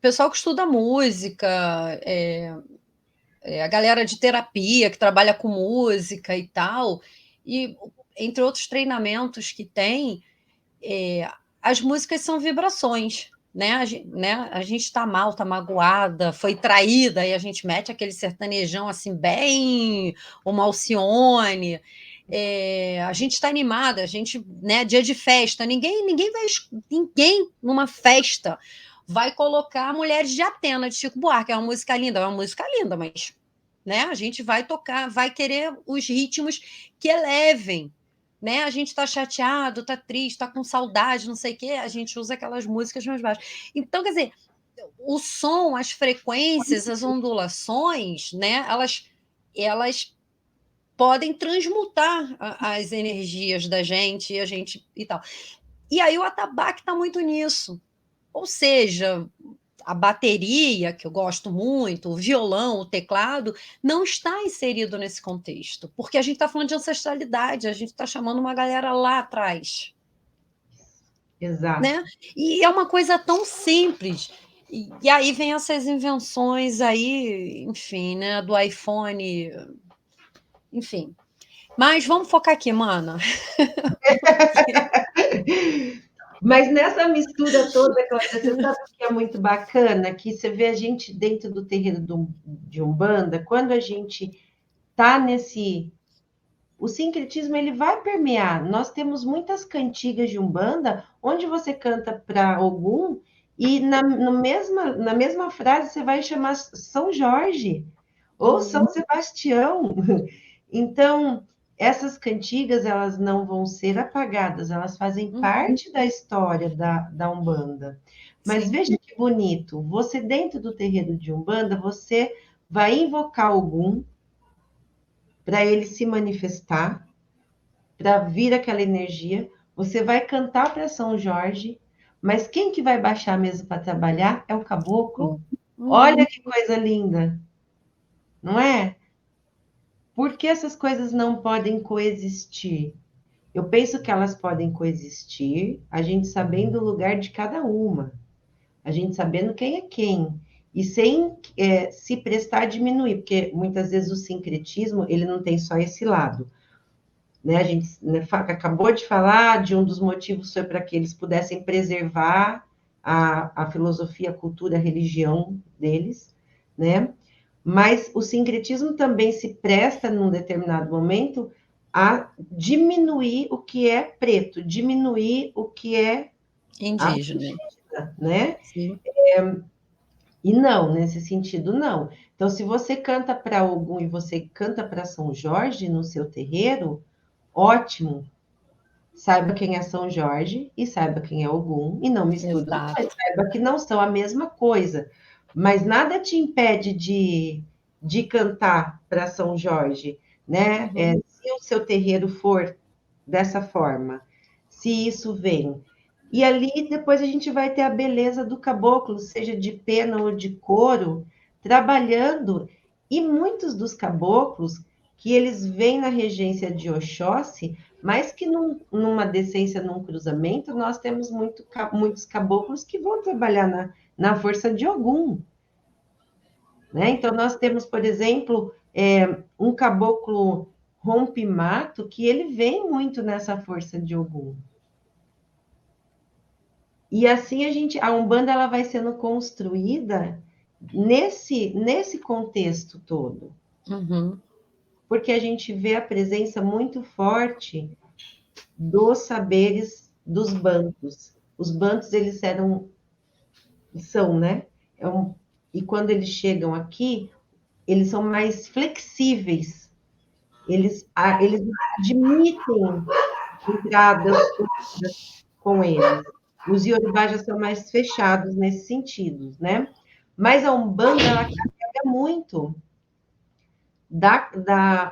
A: pessoal que estuda música, a galera de terapia que trabalha com música e tal, e entre outros treinamentos que tem, as músicas são vibrações. Né? A gente está mal, está magoada, foi traída, e a gente mete aquele sertanejão assim, bem uma Alcione. A gente está animada, a gente, né, dia de festa, ninguém numa festa vai colocar Mulheres de Atena de Chico Buarque, é uma música linda, mas né, a gente vai tocar, vai querer os ritmos que elevem, né? A gente está chateado, está triste, está com saudade, não sei o quê, a gente usa aquelas músicas mais baixas. Então, quer dizer, o som, as frequências, as ondulações, né? Elas podem transmutar as energias da gente e a gente e tal. E aí o atabaque está muito nisso. Ou seja, a bateria, que eu gosto muito, o violão, o teclado, não está inserido nesse contexto, porque a gente está falando de ancestralidade, a gente está chamando uma galera lá atrás,
B: Exato.
A: né? E é uma coisa tão simples. E aí vem essas invenções aí, enfim, né, do iPhone, enfim. Mas vamos focar aqui, mana.
B: Mas nessa mistura toda, Cláudia, você sabe o que é muito bacana? Que você vê a gente dentro do terreiro de Umbanda, quando a gente está nesse. O sincretismo ele vai permear. Nós temos muitas cantigas de Umbanda, onde você canta para Ogum, e na mesma frase você vai chamar São Jorge. ou São Sebastião. Então, essas cantigas, elas não vão ser apagadas, elas fazem parte da história da Umbanda. Mas
A: Sim.
B: veja que bonito, você dentro do terreiro de Umbanda, você vai invocar algum para ele se manifestar, para vir aquela energia, você vai cantar para São Jorge, mas quem que vai baixar mesmo para trabalhar é o caboclo. Olha que coisa linda, não é? Por que essas coisas não podem coexistir? Eu penso que elas podem coexistir, a gente sabendo o lugar de cada uma, a gente sabendo quem é quem, e sem se prestar a diminuir, porque muitas vezes o sincretismo, ele não tem só esse lado. Né? A gente acabou de falar de um dos motivos foi para que eles pudessem preservar a filosofia, a cultura, a religião deles, né? Mas o sincretismo também se presta, num determinado momento, a diminuir o que é preto, diminuir o que é
A: Indígena.
B: Né?
A: Sim.
B: E não, nesse sentido, não. Então, se você canta para Ogum e você canta para São Jorge no seu terreiro, ótimo. Saiba quem é São Jorge e saiba quem é Ogum, e não misture os dois. Saiba que não são a mesma coisa. Mas nada te impede de cantar para São Jorge, né? Se o seu terreiro for dessa forma, se isso vem. E ali depois a gente vai ter a beleza do caboclo, seja de pena ou de couro, trabalhando. E muitos dos caboclos que eles vêm na regência de Oxóssi, mas que numa decência, num cruzamento, nós temos muitos caboclos que vão trabalhar na força de Ogum. Né? Então, nós temos, por exemplo, um caboclo rompe-mato que ele vem muito nessa força de Ogum. E assim a Umbanda ela vai sendo construída nesse contexto todo. Porque a gente vê a presença muito forte dos saberes dos bantos. Os bantos, eles são, né? E quando eles chegam aqui, eles são mais flexíveis. Eles admitem entradas com eles. Os Yorubá já são mais fechados nesse sentido, né? Mas a Umbanda, ela carrega muito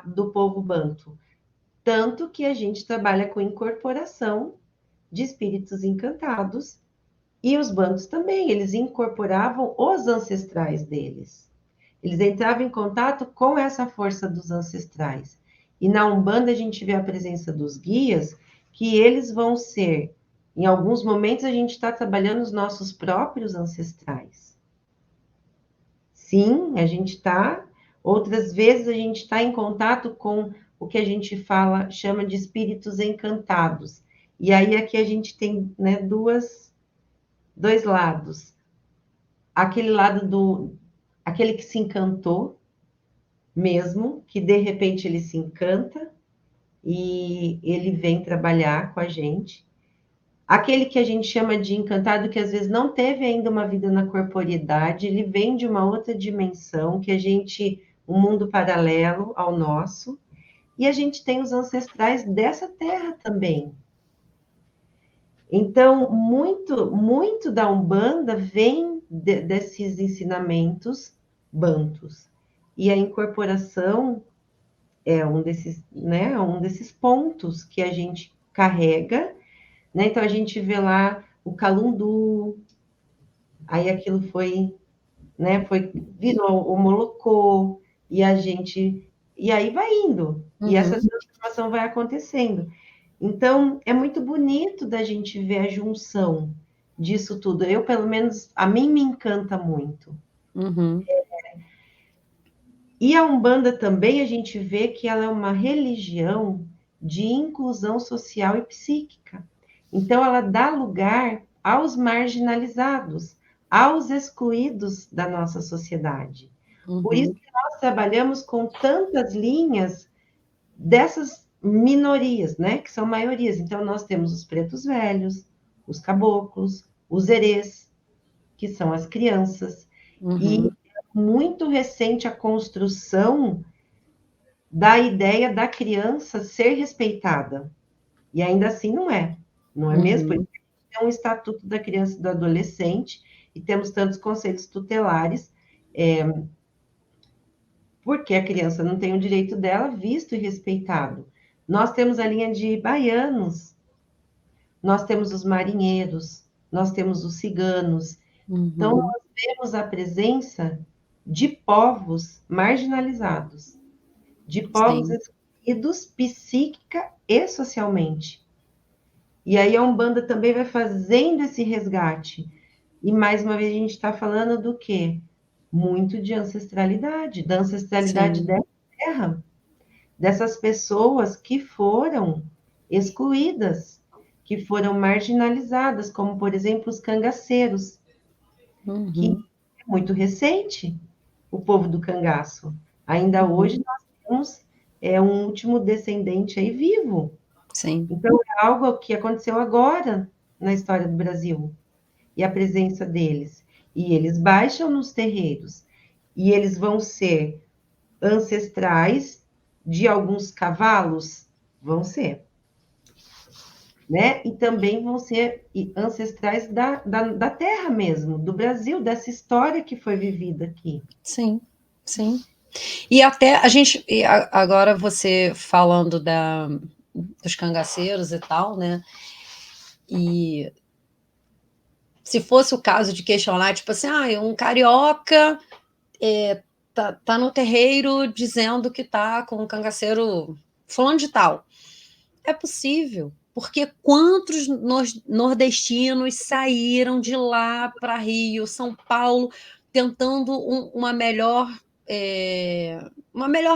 B: do povo banto. Tanto que a gente trabalha com incorporação de espíritos encantados, e os bantos também, eles incorporavam os ancestrais deles. Eles entravam em contato com essa força dos ancestrais. E na Umbanda a gente vê a presença dos guias, que eles vão ser, em alguns momentos a gente está trabalhando os nossos próprios ancestrais. Sim, a gente está, outras vezes a gente está em contato com o que a gente chama de espíritos encantados. E aí aqui a gente tem, né, dois lados. Aquele lado aquele que se encantou mesmo, que de repente ele se encanta e ele vem trabalhar com a gente. Aquele que a gente chama de encantado, que às vezes não teve ainda uma vida na corporeidade, ele vem de uma outra dimensão, um mundo paralelo ao nosso, e a gente tem os ancestrais dessa terra também. Então, muito da Umbanda vem desses ensinamentos bantus. E a incorporação é um desses pontos que a gente carrega, né? Então, a gente vê lá o calundu, aí aquilo virou o molocô, e aí vai indo, e essa transformação vai acontecendo. Então, é muito bonito da gente ver a junção disso tudo. Eu, pelo menos, a mim me encanta muito. E a Umbanda também, a gente vê que ela é uma religião de inclusão social e psíquica. Então, ela dá lugar aos marginalizados, aos excluídos da nossa sociedade. Por isso que nós trabalhamos com tantas linhas dessas minorias, né, que são maiorias. Então, nós temos os pretos velhos, os caboclos, os herês, que são as crianças, e muito recente a construção da ideia da criança ser respeitada. E ainda assim não é mesmo? Por
A: Uhum.
B: isso que é um estatuto da criança e do adolescente, e temos tantos conselhos tutelares, porque a criança não tem o direito dela visto e respeitado. Nós temos a linha de baianos, nós temos os marinheiros, nós temos os ciganos. Então,
A: Uhum.
B: nós vemos a presença de povos marginalizados, de povos
A: Sim,
B: excluídos psíquica e socialmente. E aí a Umbanda também vai fazendo esse resgate. E mais uma vez a gente está falando do quê? Muito de ancestralidade, da ancestralidade
A: sim.
B: dessa terra, dessas pessoas que foram excluídas, que foram marginalizadas, como por exemplo os cangaceiros, que
A: Uhum.
B: é muito recente, o povo do cangaço. Ainda hoje
A: Uhum.
B: nós temos um último descendente aí vivo.
A: Sim,
B: Então é algo que aconteceu agora na história do Brasil, e a presença deles. E eles baixam nos terreiros, e eles vão ser ancestrais de alguns cavalos, vão ser, né? E também vão ser ancestrais da terra mesmo, do Brasil, dessa história que foi vivida aqui.
A: sim, sim. E até a gente, agora você falando dos cangaceiros e tal, né? E se fosse o caso de questionar, tipo assim, um carioca tá no terreiro dizendo que tá com um cangaceiro fulano de tal. É possível, porque quantos nordestinos saíram de lá para Rio, São Paulo, tentando uma melhor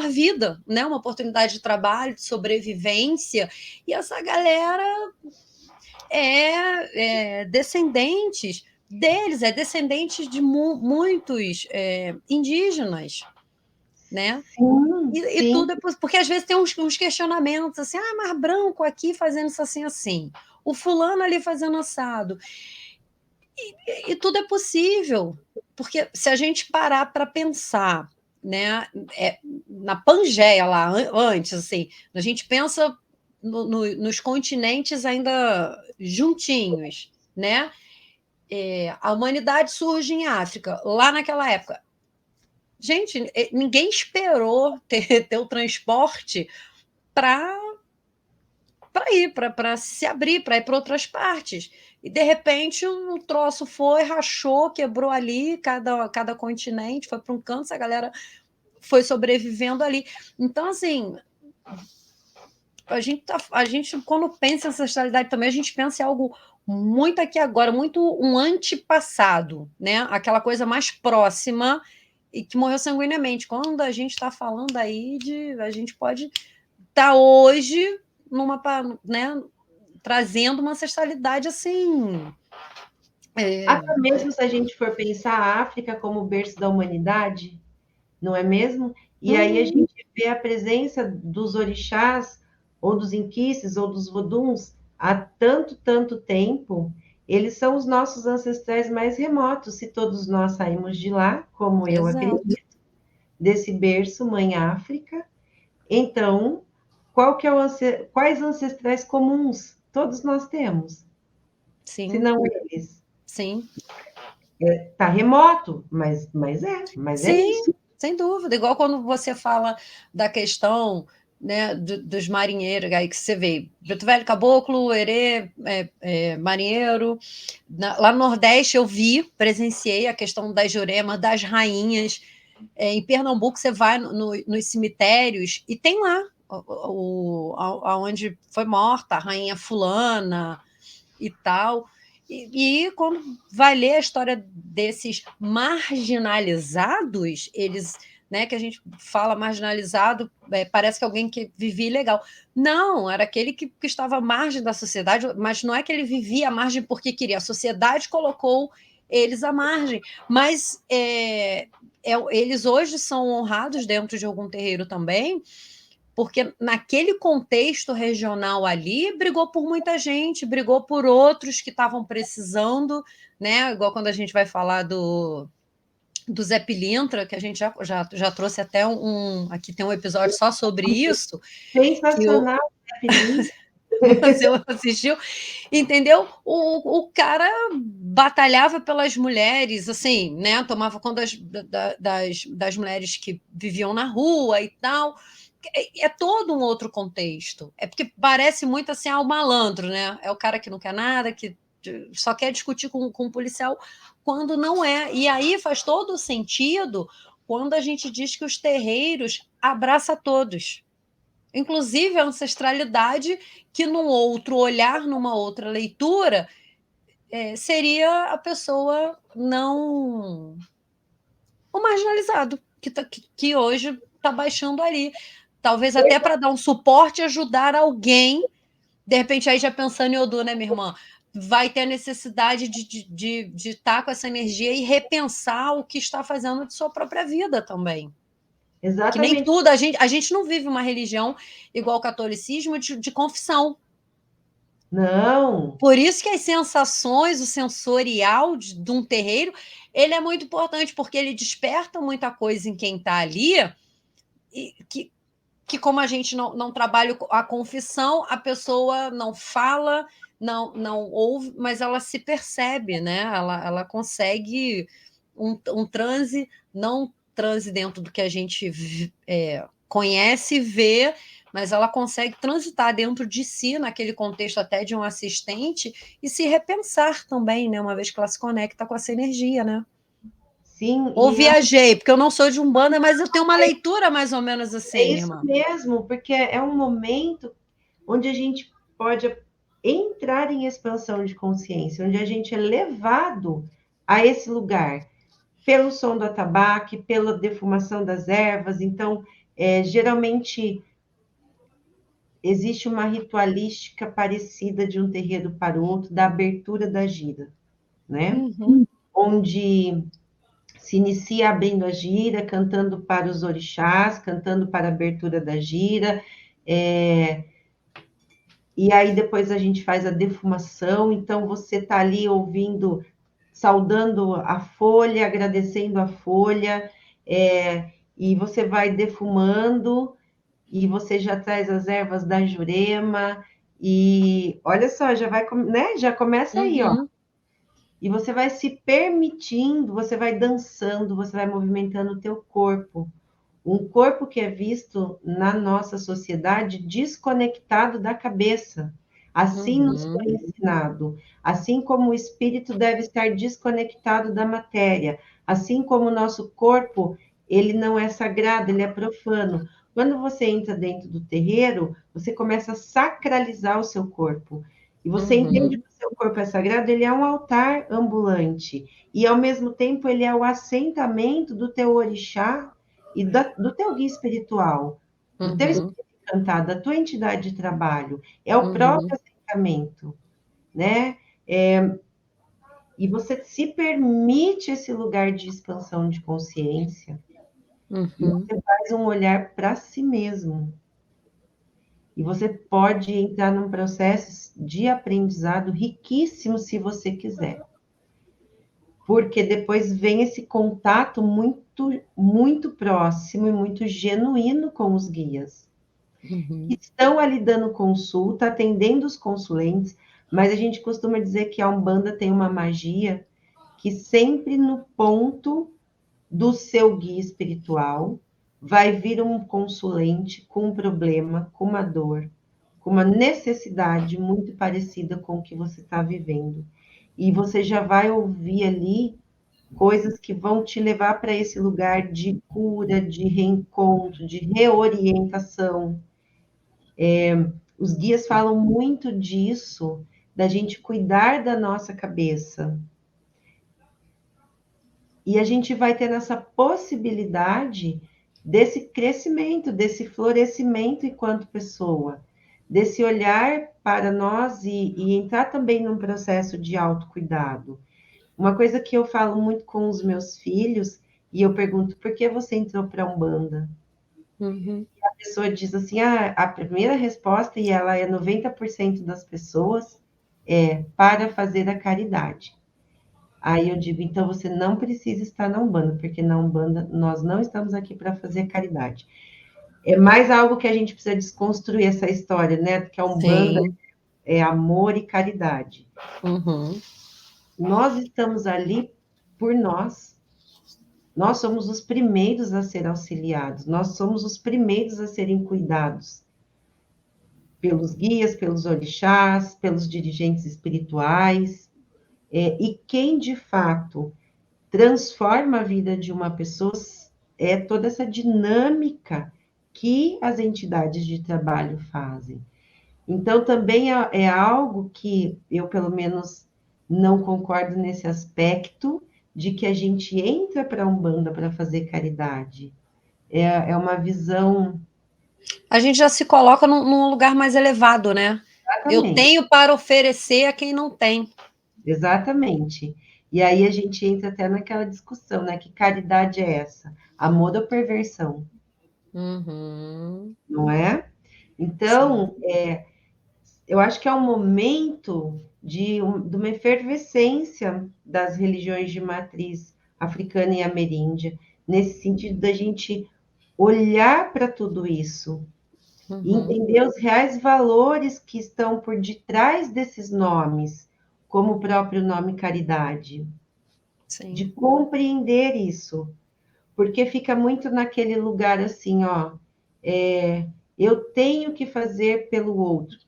A: vida, né? Uma oportunidade de trabalho, de sobrevivência, e essa galera descendentes deles, é descendentes de muitos indígenas, né?
B: Sim,
A: E
B: sim.
A: tudo é porque às vezes tem uns questionamentos assim, mas branco aqui fazendo isso assim, assim, o fulano ali fazendo assado. E tudo é possível, porque se a gente parar para pensar, né, na Pangeia lá, antes, assim, a gente pensa nos continentes ainda juntinhos, né? A humanidade surge em África, lá naquela época. Gente, ninguém esperou ter o transporte para ir, para se abrir, para ir para outras partes. E de repente o troço foi, rachou, quebrou ali, cada continente foi para um canto, a galera foi sobrevivendo ali. Então, assim, a gente, quando pensa em ancestralidade também, a gente pensa em algo muito aqui agora, muito um antepassado, né? Aquela coisa mais próxima e que morreu sanguineamente. Quando a gente está falando aí a gente pode estar hoje numa, né, trazendo uma ancestralidade assim.
B: Até mesmo se a gente for pensar a África como o berço da humanidade, não é mesmo? E aí a
A: Uhum,
B: gente vê a presença dos orixás, ou dos inquices, ou dos voduns, há tanto, tanto tempo. Eles são os nossos ancestrais mais remotos, se todos nós saímos de lá, como eu
A: exato.
B: acredito, desse berço, Mãe África. Então, qual que é quais ancestrais comuns todos nós temos? Se
A: Sim,
B: não eles.
A: sim.
B: Tá remoto, mas é
A: Sim,
B: isso.
A: sem dúvida. Igual quando você fala da questão, né, dos marinheiros, aí que você vê Preto Velho, Caboclo, Herê, marinheiro. Lá no Nordeste eu presenciei a questão das juremas, das rainhas. Em Pernambuco você vai nos cemitérios e tem lá aonde foi morta a rainha fulana e tal. E quando vai ler a história desses marginalizados, eles, né, que a gente fala marginalizado, parece que alguém que vivia ilegal. Não, era aquele que estava à margem da sociedade, mas não é que ele vivia à margem porque queria, a sociedade colocou eles à margem. Mas eles hoje são honrados dentro de algum terreiro também, porque naquele contexto regional ali brigou por muita gente, brigou por outros que estavam precisando, né? Igual quando a gente vai falar do Zé Pilintra, que a gente já trouxe até aqui tem um episódio só sobre isso, que
B: Sensacional, feliz.
A: você assistiu, entendeu? O cara batalhava pelas mulheres, assim, né? Tomava conta das mulheres que viviam na rua e tal. É todo um outro contexto. É porque parece muito assim, o malandro, né? É o cara que não quer nada, que só quer discutir com o policial, quando não é. E aí faz todo o sentido quando a gente diz que os terreiros abraçam todos. Inclusive a ancestralidade, que num outro olhar, numa outra leitura, seria a pessoa não... o marginalizado, que hoje está baixando ali. Talvez até para dar um suporte, ajudar alguém. De repente, aí já pensando em Odu, né, minha irmã? Vai ter a necessidade de estar com essa energia e repensar o que está fazendo de sua própria vida também. Que nem
B: Exatamente.
A: tudo, a gente não vive uma religião igual o catolicismo de confissão.
B: Não.
A: Por isso que as sensações, o sensorial de um terreiro, ele é muito importante, porque ele desperta muita coisa em quem está ali, e que como a gente não trabalha a confissão, a pessoa não fala, não ouve, mas ela se percebe, né? Ela consegue um transe, não transe dentro do que a gente conhece, vê, mas ela consegue transitar dentro de si, naquele contexto até de um assistente, e se repensar também, né? Uma vez que ela se conecta com essa energia, né?
B: Sim,
A: Ou
B: e
A: viajei, porque eu não sou de Umbanda, mas eu tenho uma leitura mais ou menos assim,
B: é
A: minha
B: isso
A: irmã.
B: mesmo, porque é um momento onde a gente pode entrar em expansão de consciência, onde a gente é levado a esse lugar pelo som do atabaque, pela defumação das ervas. Então, geralmente existe uma ritualística parecida de um terreiro para o outro, da abertura da gira, né?
A: Uhum.
B: Onde se inicia abrindo a gira, cantando para os orixás, cantando para a abertura da gira, e aí depois a gente faz a defumação, então você está ali ouvindo, saudando a folha, agradecendo a folha, e você vai defumando, e você já traz as ervas da Jurema, e olha só, já vai, né? Já começa aí, ó.
A: Uhum.
B: E você vai se permitindo, você vai dançando, você vai movimentando o teu corpo. Um corpo que é visto na nossa sociedade desconectado da cabeça. Assim nos foi
A: Uhum.
B: ensinado. Assim como o espírito deve estar desconectado da matéria. Assim como o nosso corpo, ele não é sagrado, ele é profano. Quando você entra dentro do terreiro, você começa a sacralizar o seu corpo. E você entende
A: Uhum.
B: que o seu corpo é sagrado, ele é um altar ambulante. E, ao mesmo tempo, ele é o assentamento do teu orixá e do teu guia espiritual, do teu
A: Uhum.
B: espírito encantado, da tua entidade de trabalho. É o
A: Uhum.
B: próprio assentamento, né? E você se permite esse lugar de expansão de consciência e
A: Uhum.
B: você faz um olhar para si mesmo. E você pode entrar num processo de aprendizado riquíssimo se você quiser. Porque depois vem esse contato muito, muito próximo e muito genuíno com os guias.
A: Uhum.
B: Estão ali dando consulta, atendendo os consulentes, mas a gente costuma dizer que a Umbanda tem uma magia que sempre no ponto do seu guia espiritual vai vir um consulente com um problema, com uma dor, com uma necessidade muito parecida com o que você está vivendo. E você já vai ouvir ali coisas que vão te levar para esse lugar de cura, de reencontro, de reorientação. Os guias falam muito disso, da gente cuidar da nossa cabeça. E a gente vai ter essa possibilidade desse crescimento, desse florescimento enquanto pessoa, desse olhar para nós e entrar também num processo de autocuidado. Uma coisa que eu falo muito com os meus filhos, e eu pergunto, por que você entrou para a Umbanda?
A: Uhum.
B: A pessoa diz assim, a primeira resposta, e ela é 90% das pessoas, é para fazer a caridade. Aí eu digo, então você não precisa estar na Umbanda, porque na Umbanda nós não estamos aqui para fazer caridade. É mais algo que a gente precisa desconstruir essa história, né? Que a Umbanda
A: Sim.
B: é amor e caridade.
A: Uhum.
B: Nós estamos ali por nós. Nós somos os primeiros a ser auxiliados, nós somos os primeiros a serem cuidados pelos guias, pelos orixás, pelos dirigentes espirituais. E quem de fato transforma a vida de uma pessoa é toda essa dinâmica que as entidades de trabalho fazem. Então, também é algo que eu, pelo menos, não concordo nesse aspecto de que a gente entra para a Umbanda para fazer caridade. É uma visão.
A: A gente já se coloca num lugar mais elevado, né? Eu
B: Exatamente,
A: tenho para oferecer a quem não tem.
B: exatamente. E aí a gente entra até naquela discussão, né? Que caridade é essa? Amor ou perversão,
A: Uhum.
B: não é?
A: Sim.
B: Então, eu acho que é um momento de uma efervescência das religiões de matriz africana e ameríndia, nesse sentido da gente olhar para tudo isso e
A: Uhum.
B: entender os reais valores que estão por detrás desses nomes, como o próprio nome caridade, de
A: Sim.
B: compreender isso, porque fica muito naquele lugar assim, ó, eu tenho que fazer pelo outro.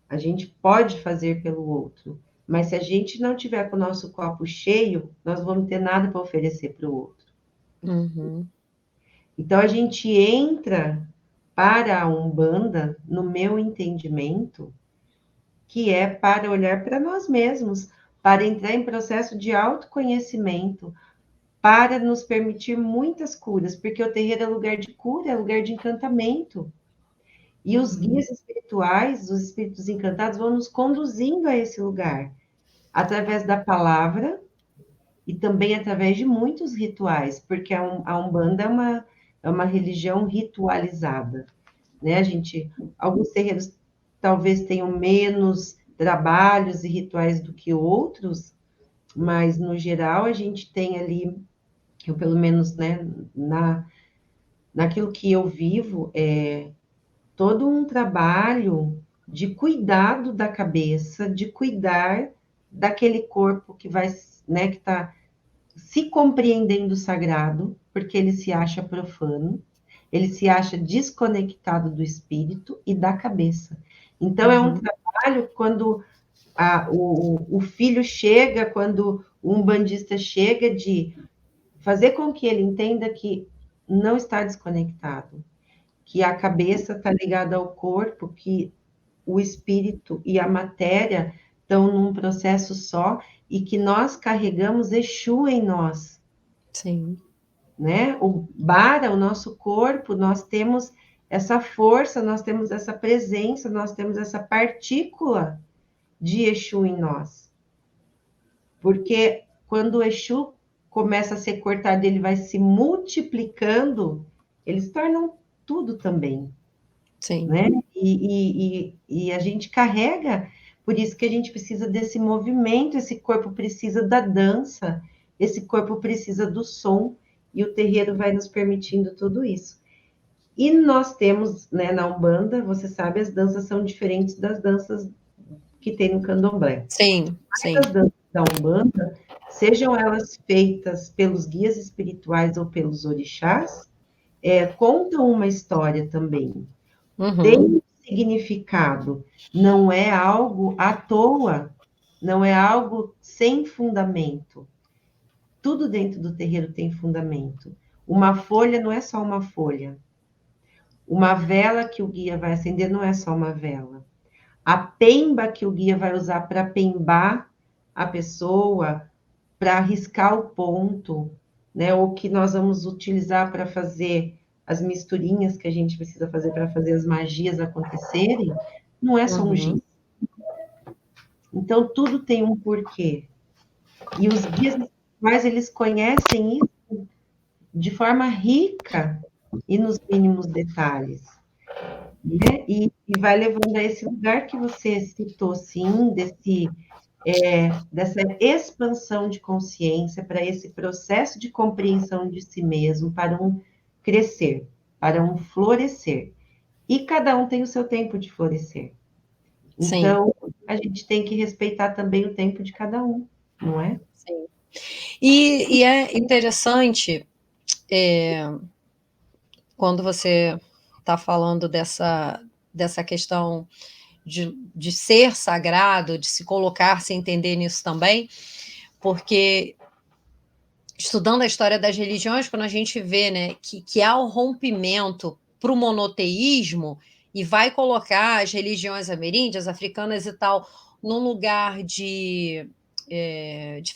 B: A gente pode fazer pelo outro, mas se a gente não tiver com o nosso copo cheio, nós vamos ter nada para oferecer para o outro.
A: Uhum.
B: Então a gente entra para a Umbanda, no meu entendimento, que é para olhar para nós mesmos, para entrar em processo de autoconhecimento, para nos permitir muitas curas, porque o terreiro é lugar de cura, é lugar de encantamento. E os
A: Uhum.
B: guias espirituais, os espíritos encantados, vão nos conduzindo a esse lugar, através da palavra e também através de muitos rituais, porque a Umbanda é uma religião ritualizada, né? Alguns terreiros talvez tenham menos trabalhos e rituais do que outros, mas no geral a gente tem ali, eu pelo menos, né, naquilo que eu vivo, todo um trabalho de cuidado da cabeça, de cuidar daquele corpo que vai, né, que está se compreendendo sagrado, porque ele se acha profano, ele se acha desconectado do espírito e da cabeça. Então, é um
A: Uhum.
B: trabalho quando o filho chega, quando o umbandista chega, de fazer com que ele entenda que não está desconectado, que a cabeça está ligada ao corpo, que o espírito e a matéria estão num processo só e que nós carregamos Exu em nós,
A: Sim.
B: né? O Bara, o nosso corpo, nós temos essa força, nós temos essa presença, nós temos essa partícula de Exu em nós. Porque quando o Exu começa a ser cortado, ele vai se multiplicando, eles tornam tudo também,
A: Sim.
B: né? E a gente carrega, por isso que a gente precisa desse movimento, esse corpo precisa da dança, esse corpo precisa do som, e o terreiro vai nos permitindo tudo isso. E nós temos, né, na Umbanda, você sabe, as danças são diferentes das danças que tem no Candomblé.
A: Sim. Sim.
B: Mas as danças da Umbanda, sejam elas feitas pelos guias espirituais ou pelos orixás, contam uma história também, tem
A: Uhum.
B: um significado, não é algo à toa, não é algo sem fundamento. Tudo dentro do terreiro tem fundamento. Uma folha não é só uma folha. Uma vela que o guia vai acender não é só uma vela. A pemba que o guia vai usar para pembar a pessoa, para riscar o ponto, né? Ou que nós vamos utilizar para fazer as misturinhas que a gente precisa fazer para fazer as magias acontecerem, não é só um
A: Uhum.
B: giz. Então, tudo tem um porquê. E os guias espirituais, eles conhecem isso de forma rica e nos mínimos detalhes, né? E vai levando a esse lugar que você citou, sim, desse dessa expansão de consciência, para esse processo de compreensão de si mesmo, para um crescer, para um florescer. E cada um tem o seu tempo de florescer.
A: Sim,
B: Então, a gente tem que respeitar também o tempo de cada um, não é?
A: sim. E é interessante quando você está falando dessa questão de ser sagrado, de se colocar, se entender nisso também, porque estudando a história das religiões, quando a gente vê, né, que há o rompimento para o monoteísmo e vai colocar as religiões ameríndias, africanas e tal, num lugar de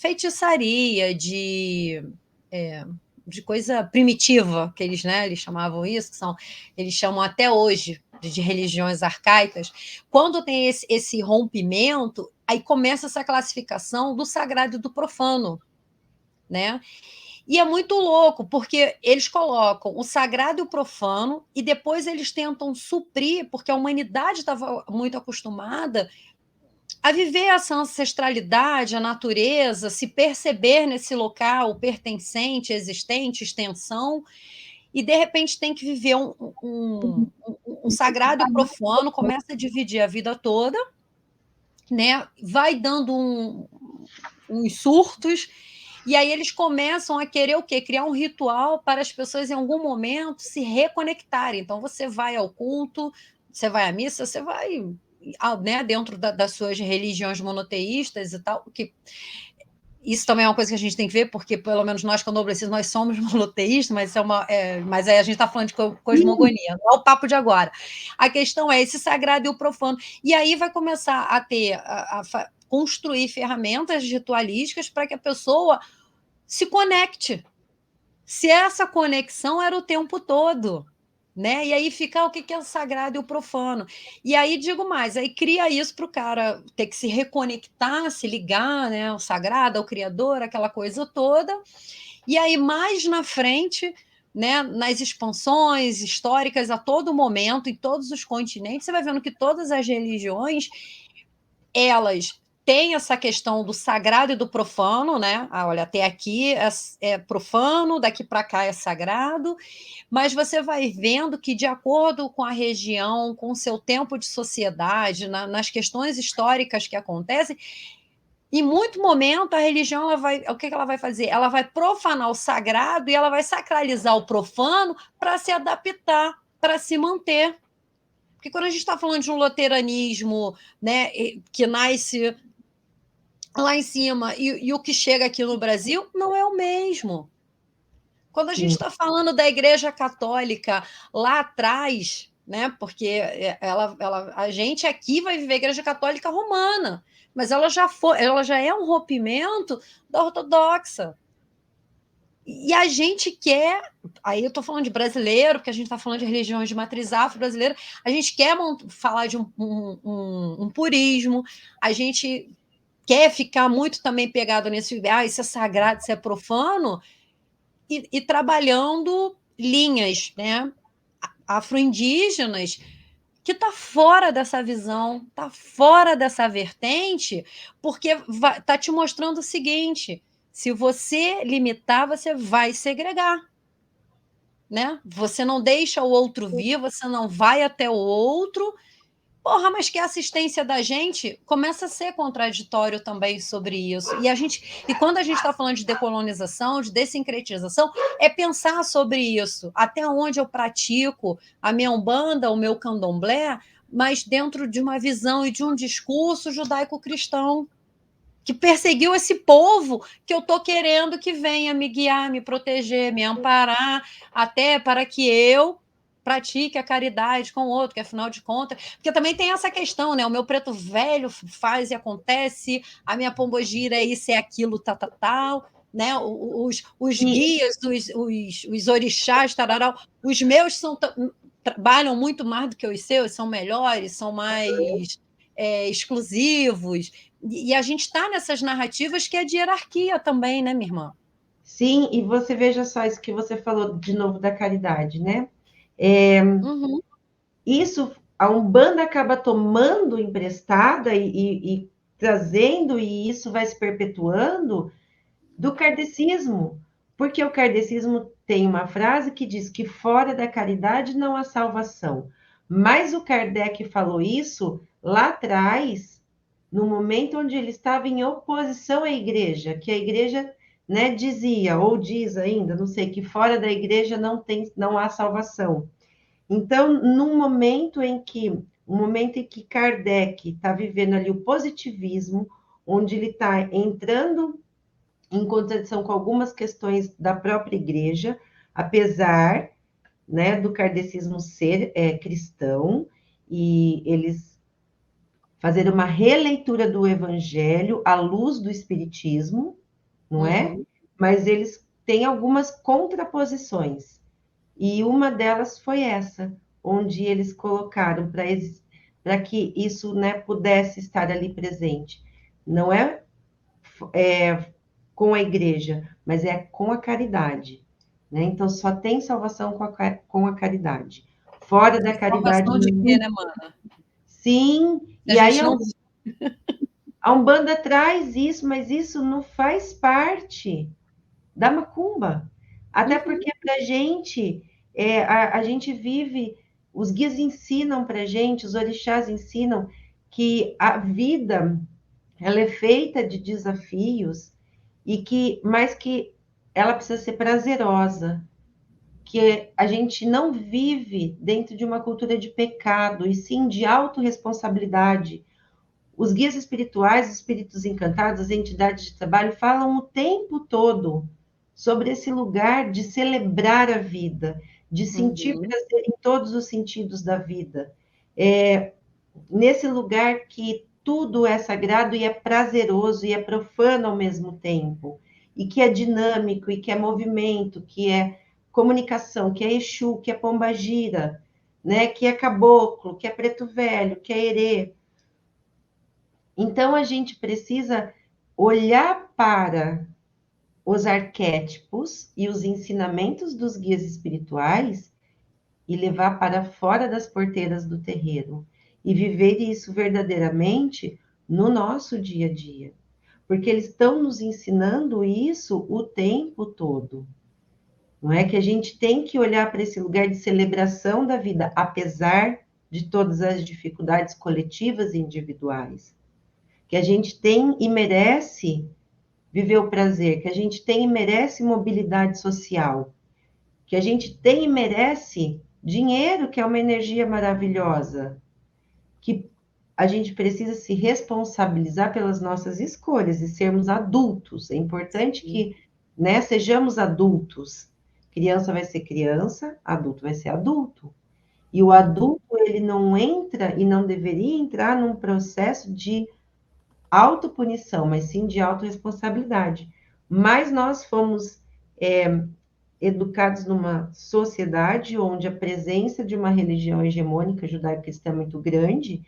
A: feitiçaria, de coisa primitiva, que eles, né, eles chamavam isso, eles chamam até hoje de religiões arcaicas. Quando tem esse rompimento, aí começa essa classificação do sagrado e do profano, né? E é muito louco, porque eles colocam o sagrado e o profano, e depois eles tentam suprir, porque a humanidade estava muito acostumada a viver essa ancestralidade, a natureza, se perceber nesse local, o pertencente, existente, extensão, e de repente tem que viver um sagrado e o profano, começa a dividir a vida toda, né? Vai dando uns surtos, e aí eles começam a querer o quê? Criar um ritual para as pessoas em algum momento se reconectarem. Então você vai ao culto, você vai à missa, você vai, né, dentro das suas religiões monoteístas e tal, que isso também é uma coisa que a gente tem que ver, porque pelo menos nós candomblecistas, nós somos monoteístas, mas aí a gente está falando de cosmogonia, não é o papo de agora. A questão é esse sagrado e o profano. E aí vai começar a ter, construir ferramentas ritualísticas para que a pessoa se conecte. Se essa conexão era o tempo todo, né? E aí fica o que é o sagrado e o profano. E aí digo mais, aí cria isso para o cara ter que se reconectar, se ligar, né? O sagrado, ao Criador, aquela coisa toda. E aí mais na frente, né? Nas expansões históricas a todo momento, em todos os continentes, você vai vendo que todas as religiões elas têm essa questão do sagrado e do profano, né? Ah, olha, até aqui é profano, daqui para cá é sagrado, mas você vai vendo que, de acordo com a região, com o seu tempo de sociedade, nas questões históricas que acontecem, em muito momento a religião o que ela vai fazer? Ela vai profanar o sagrado e ela vai sacralizar o profano para se adaptar, para se manter. Porque quando a gente está falando de um luteranismo, né, que nasce lá em cima e o que chega aqui no Brasil não é o mesmo. Quando a gente
B: Sim,
A: está falando da Igreja Católica lá atrás, né, porque a gente aqui vai viver a Igreja Católica Romana, mas ela já é um rompimento da ortodoxa. E a gente quer, aí eu estou falando de brasileiro, porque a gente está falando de religiões de matriz afro-brasileira, a gente quer falar de um purismo, a gente quer ficar muito também pegado nesse, isso é sagrado, isso é profano, e trabalhando linhas, né, afro-indígenas, que está fora dessa visão, está fora dessa vertente, porque está te mostrando o seguinte: se você limitar, você vai segregar. Né? Você não deixa o outro vir, você não vai até o outro. Porra, mas que a assistência da gente começa a ser contraditório também sobre isso. E quando a gente está falando de decolonização, de dessincretização, é pensar sobre isso. Até onde eu pratico a minha umbanda, o meu candomblé, mas dentro de uma visão e de um discurso judaico-cristão que perseguiu esse povo que eu estou querendo que venha me guiar, me proteger, me amparar, até para que eu pratique a caridade com o outro, que afinal de contas, porque também tem essa questão, né? O meu preto velho faz e acontece, a minha pombogira é isso, é aquilo, tal, tal, tal, né? Os
B: e
A: guias, os orixás, tararau, os meus trabalham muito mais do que os seus, são melhores, são mais exclusivos, e a gente está nessas narrativas que é de hierarquia também, né, minha irmã?
B: sim, e você veja só isso que você falou de novo da caridade, né?
A: Uhum.
B: Isso a Umbanda acaba tomando emprestada e trazendo, e isso vai se perpetuando, do kardecismo. Porque o kardecismo tem uma frase que diz que fora da caridade não há salvação. Mas o Kardec falou isso lá atrás, no momento onde ele estava em oposição à igreja, que a igreja, né, dizia, ou diz ainda, não sei, que fora da igreja não há salvação. Então, no momento em que Kardec está vivendo ali o positivismo, onde ele está entrando em contradição com algumas questões da própria igreja, apesar, né, do kardecismo ser cristão, e eles fazerem uma releitura do evangelho à luz do espiritismo, não é? Mas eles têm algumas contraposições. E uma delas foi essa, onde eles colocaram para que isso, né, pudesse estar ali presente. Não é com a igreja, mas é com a caridade. Né? Então, só tem salvação com a caridade. Fora da caridade.
A: Salvação de quê, né, mana?
B: Sim,
A: A
B: e aí
A: gente não...
B: a Umbanda traz isso, mas isso não faz parte da macumba. Até porque para a gente vive, os guias ensinam para gente, os orixás ensinam que a vida ela é feita de desafios mas que ela precisa ser prazerosa, que a gente não vive dentro de uma cultura de pecado, e sim de autorresponsabilidade. Os guias espirituais, os espíritos encantados, as entidades de trabalho falam o tempo todo sobre esse lugar de celebrar a vida, de sentir prazer em todos os sentidos da vida. Nesse lugar que tudo é sagrado e é prazeroso e é profano ao mesmo tempo, e que é dinâmico, e que é movimento, que é comunicação, que é Exu, que é Pombagira, né? Que é caboclo, que é preto velho, que é herê. Então, a gente precisa olhar para os arquétipos e os ensinamentos dos guias espirituais e levar para fora das porteiras do terreiro e viver isso verdadeiramente no nosso dia a dia. Porque eles estão nos ensinando isso o tempo todo. Não é que a gente tem que olhar para esse lugar de celebração da vida, apesar de todas as dificuldades coletivas e individuais. Que a gente tem e merece viver o prazer, que a gente tem e merece mobilidade social, que a gente tem e merece dinheiro, que é uma energia maravilhosa, que a gente precisa se responsabilizar pelas nossas escolhas e sermos adultos. É importante que, né, sejamos adultos. Criança vai ser criança, adulto vai ser adulto. E o adulto, ele não entra e não deveria entrar num processo de autopunição, mas sim de autorresponsabilidade. Mas nós fomos educados numa sociedade onde a presença de uma religião hegemônica judaico-cristã é muito grande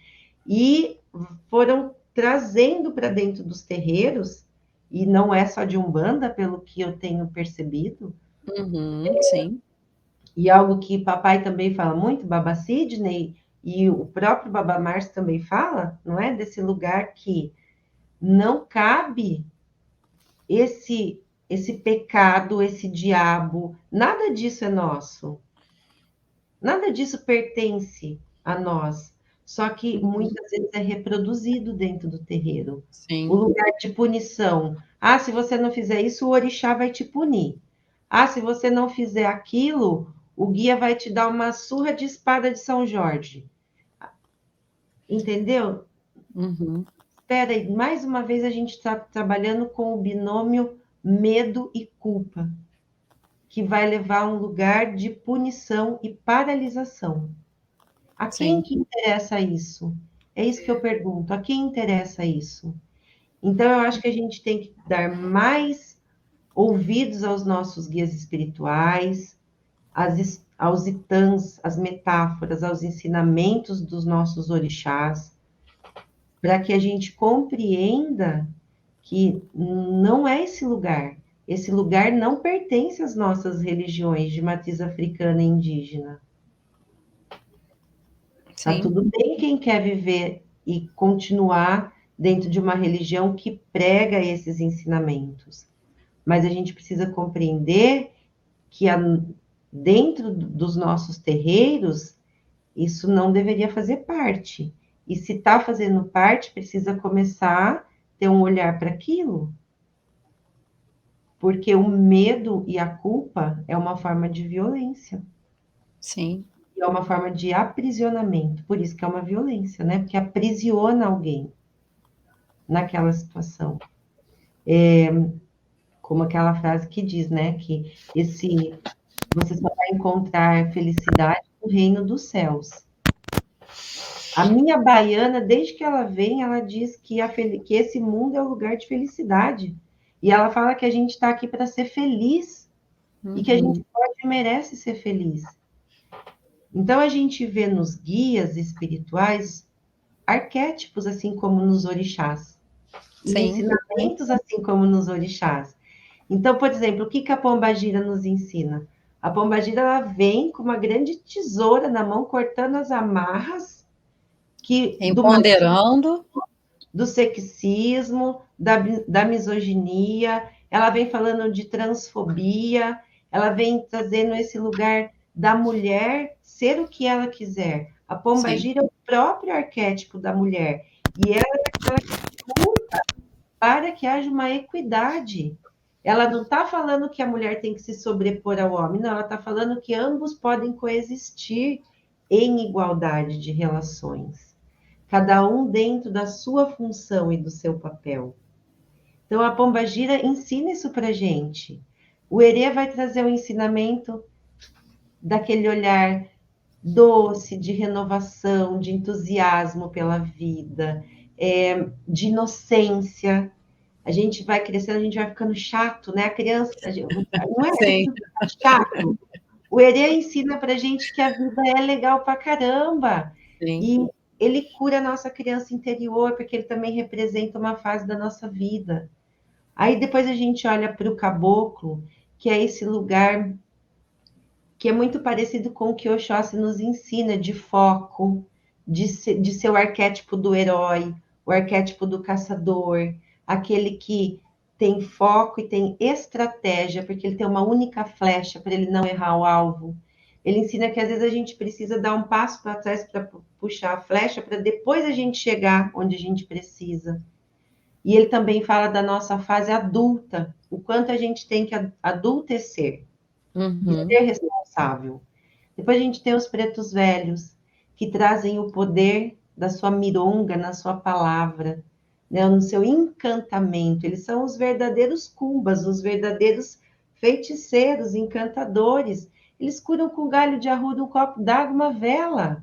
B: e foram trazendo para dentro dos terreiros, e não é só de Umbanda, pelo que eu tenho percebido.
A: Sim.
B: E algo que papai também fala muito, Baba Sidney, e o próprio Baba Márcio também fala, não é? Desse lugar que não cabe esse pecado, esse diabo, nada disso é nosso. Nada disso pertence a nós. Só que muitas vezes é reproduzido dentro do terreiro.
A: Sim.
B: O lugar de punição. Ah, se você não fizer isso, o orixá vai te punir. Ah, se você não fizer aquilo, o guia vai te dar uma surra de espada de São Jorge. Entendeu? Espera aí, mais uma vez a gente está trabalhando com o binômio medo e culpa, que vai levar a um lugar de punição e paralisação. A quem que interessa isso? É isso que eu pergunto. A quem interessa isso? Então, eu acho que a gente tem que dar mais ouvidos aos nossos guias espirituais, aos itãs, às metáforas, aos ensinamentos dos nossos orixás, para que a gente compreenda que não é esse lugar. Esse lugar não pertence às nossas religiões de matriz africana e indígena. Tá tudo bem quem quer viver e continuar dentro de uma religião que prega esses ensinamentos. Mas a gente precisa compreender que dentro dos nossos terreiros, isso não deveria fazer parte. E se está fazendo parte, precisa começar a ter um olhar para aquilo. Porque o medo e a culpa é uma forma de violência.
A: Sim.
B: E é uma forma de aprisionamento. Por isso que é uma violência, né? Porque aprisiona alguém naquela situação. Como aquela frase que diz, né? Que você só vai encontrar felicidade no reino dos céus. A minha baiana, desde que ela vem, ela diz que esse mundo é o lugar de felicidade. E ela fala que a gente está aqui para ser feliz e que a gente pode e merece ser feliz. Então, a gente vê nos guias espirituais arquétipos, assim como nos orixás. E
A: Sim.
B: ensinamentos, assim como nos orixás. Então, por exemplo, o que a pombagira nos ensina? A pombagira, ela vem com uma grande tesoura na mão, cortando as amarras
A: Empoderando.
B: do sexismo, da misoginia, ela vem falando de transfobia, ela vem trazendo esse lugar da mulher ser o que ela quiser. A pombagira é o próprio arquétipo da mulher, e ela é aquela que luta para que haja uma equidade. Ela não está falando que a mulher tem que se sobrepor ao homem, não, ela está falando que ambos podem coexistir em igualdade de relações, cada um dentro da sua função e do seu papel. Então, a pombagira ensina isso para gente. O herê vai trazer o ensinamento daquele olhar doce, de renovação, de entusiasmo pela vida, de inocência. A gente vai crescendo, a gente vai ficando chato, né? A criança, não é?
A: Sim.
B: Chato. O herê ensina para gente que a vida é legal para caramba.
A: Sim.
B: E ele cura a nossa criança interior, porque ele também representa uma fase da nossa vida. Aí depois a gente olha para o caboclo, que é esse lugar que é muito parecido com o que Oxóssi nos ensina, de foco, de ser o arquétipo do herói, o arquétipo do caçador, aquele que tem foco e tem estratégia, porque ele tem uma única flecha para ele não errar o alvo. Ele ensina que às vezes a gente precisa dar um passo para trás para puxar a flecha, para depois a gente chegar onde a gente precisa. E ele também fala da nossa fase adulta, o quanto a gente tem que adultecer e ser responsável. Depois a gente tem os pretos velhos, que trazem o poder da sua mironga na sua palavra, né, no seu encantamento. Eles são os verdadeiros cumbas, os verdadeiros feiticeiros, encantadores. Eles curam com galho de arruda, um copo d'água, uma vela.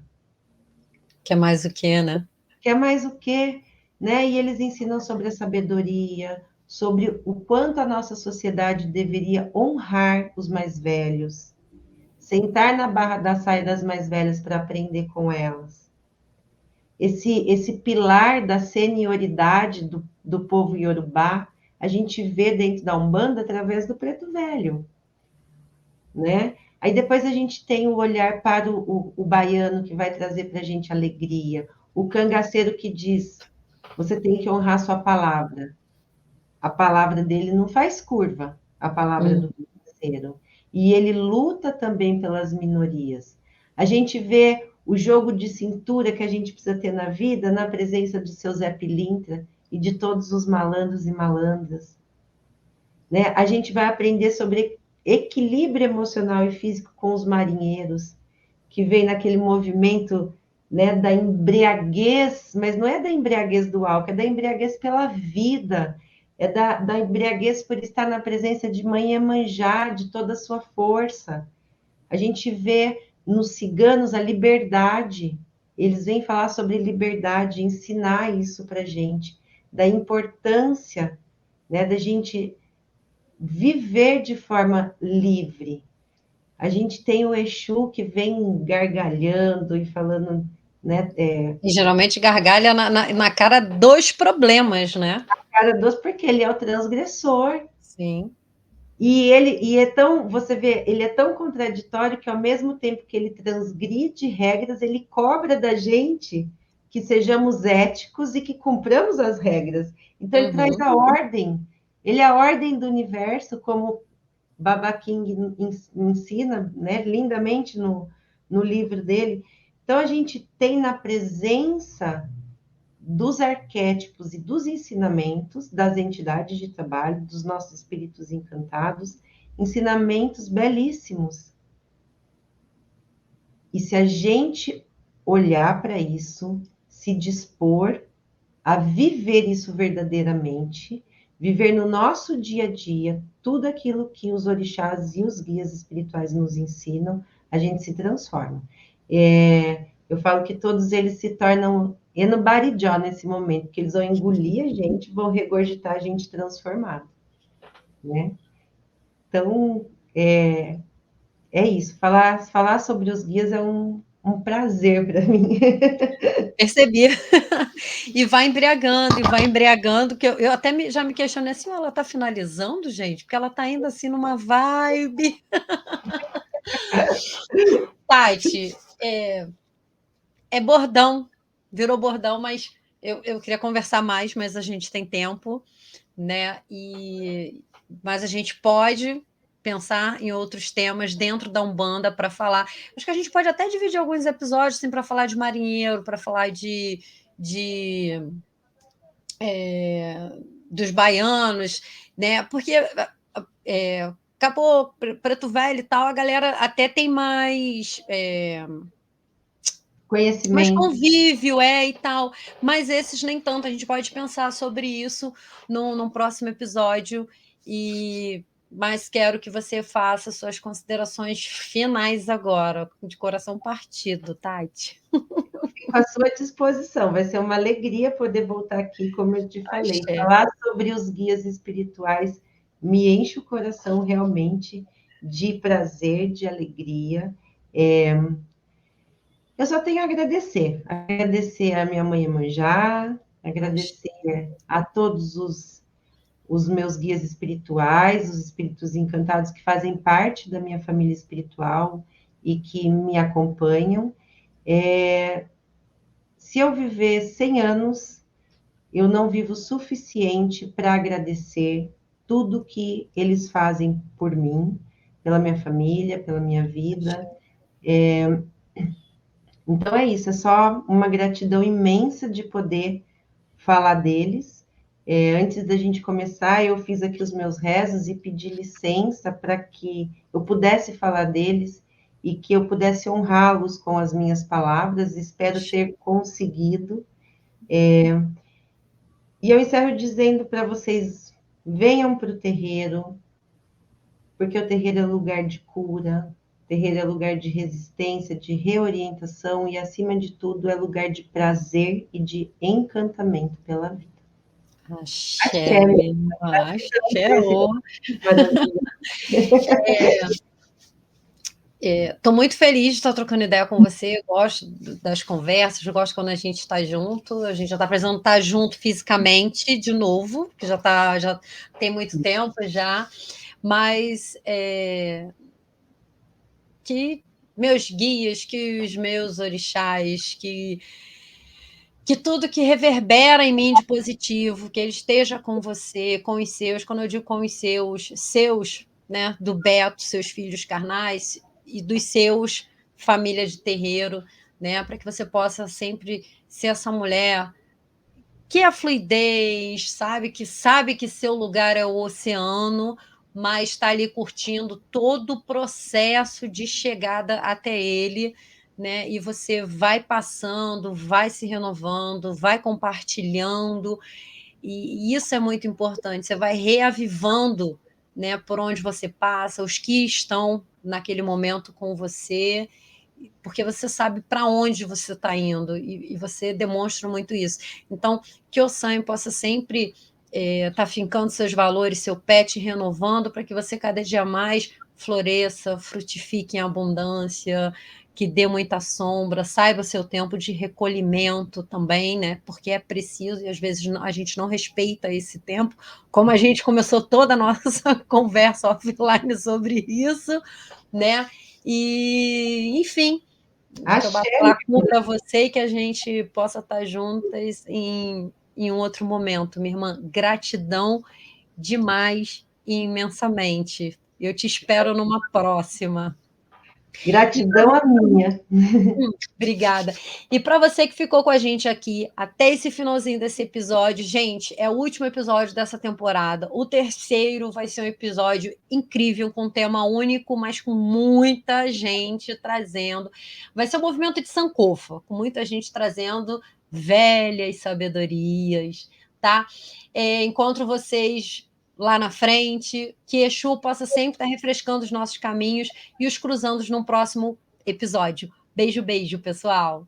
A: Que é mais o que, né?
B: Que é mais o quê? Né? E eles ensinam sobre a sabedoria, sobre o quanto a nossa sociedade deveria honrar os mais velhos, sentar na barra da saia das mais velhas para aprender com elas. Esse pilar da senioridade do povo iorubá, a gente vê dentro da Umbanda através do preto velho, né? Aí depois a gente tem o olhar para o baiano, que vai trazer para a gente alegria, o cangaceiro que diz, você tem que honrar sua palavra. A palavra dele não faz curva, a palavra do cangaceiro. E ele luta também pelas minorias. A gente vê o jogo de cintura que a gente precisa ter na vida, na presença de seu Zé Pilintra e de todos os malandros e malandras. Né? A gente vai aprender sobre equilíbrio emocional e físico com os marinheiros, que vem naquele movimento, né, da embriaguez, mas não é da embriaguez do álcool, é da embriaguez pela vida, é da embriaguez por estar na presença de Mãe Iemanjá, de toda a sua força. A gente vê nos ciganos a liberdade, eles vêm falar sobre liberdade, ensinar isso para a gente, da importância, né, da gente viver de forma livre. A gente tem o Exu que vem gargalhando e falando, né?
A: E geralmente gargalha na cara dos problemas, né?
B: Cara doce, porque ele é o transgressor.
A: Sim.
B: E é tão, você vê, ele é tão contraditório que ao mesmo tempo que ele transgride regras, ele cobra da gente que sejamos éticos e que cumpramos as regras. Então, ele traz
A: Uhum.
B: a ordem. Ele é a ordem do universo, como Baba King ensina, né, lindamente no livro dele. Então, a gente tem na presença dos arquétipos e dos ensinamentos das entidades de trabalho, dos nossos espíritos encantados, ensinamentos belíssimos. E se a gente olhar para isso, se dispor a viver isso verdadeiramente, viver no nosso dia a dia tudo aquilo que os orixás e os guias espirituais nos ensinam, a gente se transforma. Eu falo que todos eles se tornam enobarijó nesse momento, que eles vão engolir a gente, vão regurgitar a gente transformado, né? Então, é isso. Falar sobre os guias é um prazer para mim.
A: Percebi. E vai embriagando, que eu até já me questionei assim, ela está finalizando, gente? Porque ela está ainda assim numa vibe. Tati, é bordão, virou bordão, mas eu queria conversar mais, mas a gente tem tempo, né? Mas a gente pode pensar em outros temas dentro da Umbanda para falar. Acho que a gente pode até dividir alguns episódios assim, para falar de marinheiro, para falar de dos baianos, né? Porque Capô, Preto Velho e tal, a galera até tem mais
B: Conhecimento.
A: convívio, e tal, mas esses nem tanto. A gente pode pensar sobre isso num próximo episódio. Mas quero que você faça suas considerações finais agora, de coração partido, Tati.
B: Fico à sua disposição. Vai ser uma alegria poder voltar aqui, como eu te falei.
A: Axé.
B: Falar sobre os guias espirituais me enche o coração realmente de prazer, de alegria. Eu só tenho a agradecer. Agradecer a minha mãe Iemanjá, agradecer a todos os meus guias espirituais, os espíritos encantados que fazem parte da minha família espiritual e que me acompanham. Se eu viver 100 anos, eu não vivo o suficiente para agradecer tudo que eles fazem por mim, pela minha família, pela minha vida. Então é isso, é só uma gratidão imensa de poder falar deles. Antes da gente começar, eu fiz aqui os meus rezos e pedi licença para que eu pudesse falar deles e que eu pudesse honrá-los com as minhas palavras. Espero ter conseguido. E eu encerro dizendo para vocês: venham para o terreiro, porque o terreiro é lugar de cura, o terreiro é lugar de resistência, de reorientação e, acima de tudo, é lugar de prazer e de encantamento pela vida.
A: Axé,
B: Axé,
A: minha irmã. Axé, ô. Estou muito feliz de estar trocando ideia com você. Eu gosto das conversas, eu gosto quando a gente está junto. A gente já está precisando estar junto fisicamente de novo, que já tem muito tempo já. Mas que meus guias, que os meus orixás, que tudo que reverbera em mim de positivo, que ele esteja com você, com os seus, quando eu digo com os seus, né, do Beto, seus filhos carnais, e dos seus, família de terreiro, né, para que você possa sempre ser essa mulher que é a fluidez, sabe que seu lugar é o oceano, mas está ali curtindo todo o processo de chegada até ele, né? E você vai passando, vai se renovando, vai compartilhando, e isso é muito importante. Você vai reavivando, né, por onde você passa, os que estão naquele momento com você, porque você sabe para onde você está indo, e você demonstra muito isso. Então, que o Sam possa sempre estar fincando seus valores, seu pet renovando, para que você cada dia mais floresça, frutifique em abundância, que dê muita sombra, saiba o seu tempo de recolhimento também, né? Porque é preciso, e às vezes a gente não respeita esse tempo, como a gente começou toda a nossa conversa offline sobre isso, né? E, enfim, Que eu bato
B: Axé,
A: lacuna para você e que a gente possa estar juntas em um outro momento. Minha irmã, gratidão demais e imensamente. Eu te espero numa próxima.
B: gratidão a minha.
A: Obrigada. E para você que ficou com a gente aqui até esse finalzinho desse episódio, gente, é o último episódio dessa temporada. O terceiro vai ser um episódio incrível, com um tema único, mas com muita gente trazendo. Vai ser um movimento de Sankofa, com muita gente trazendo velhas sabedorias, tá? Encontro vocês lá na frente, que Exu possa sempre estar refrescando os nossos caminhos e os cruzando num próximo episódio. Beijo, beijo, pessoal.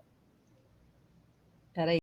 A: Peraí.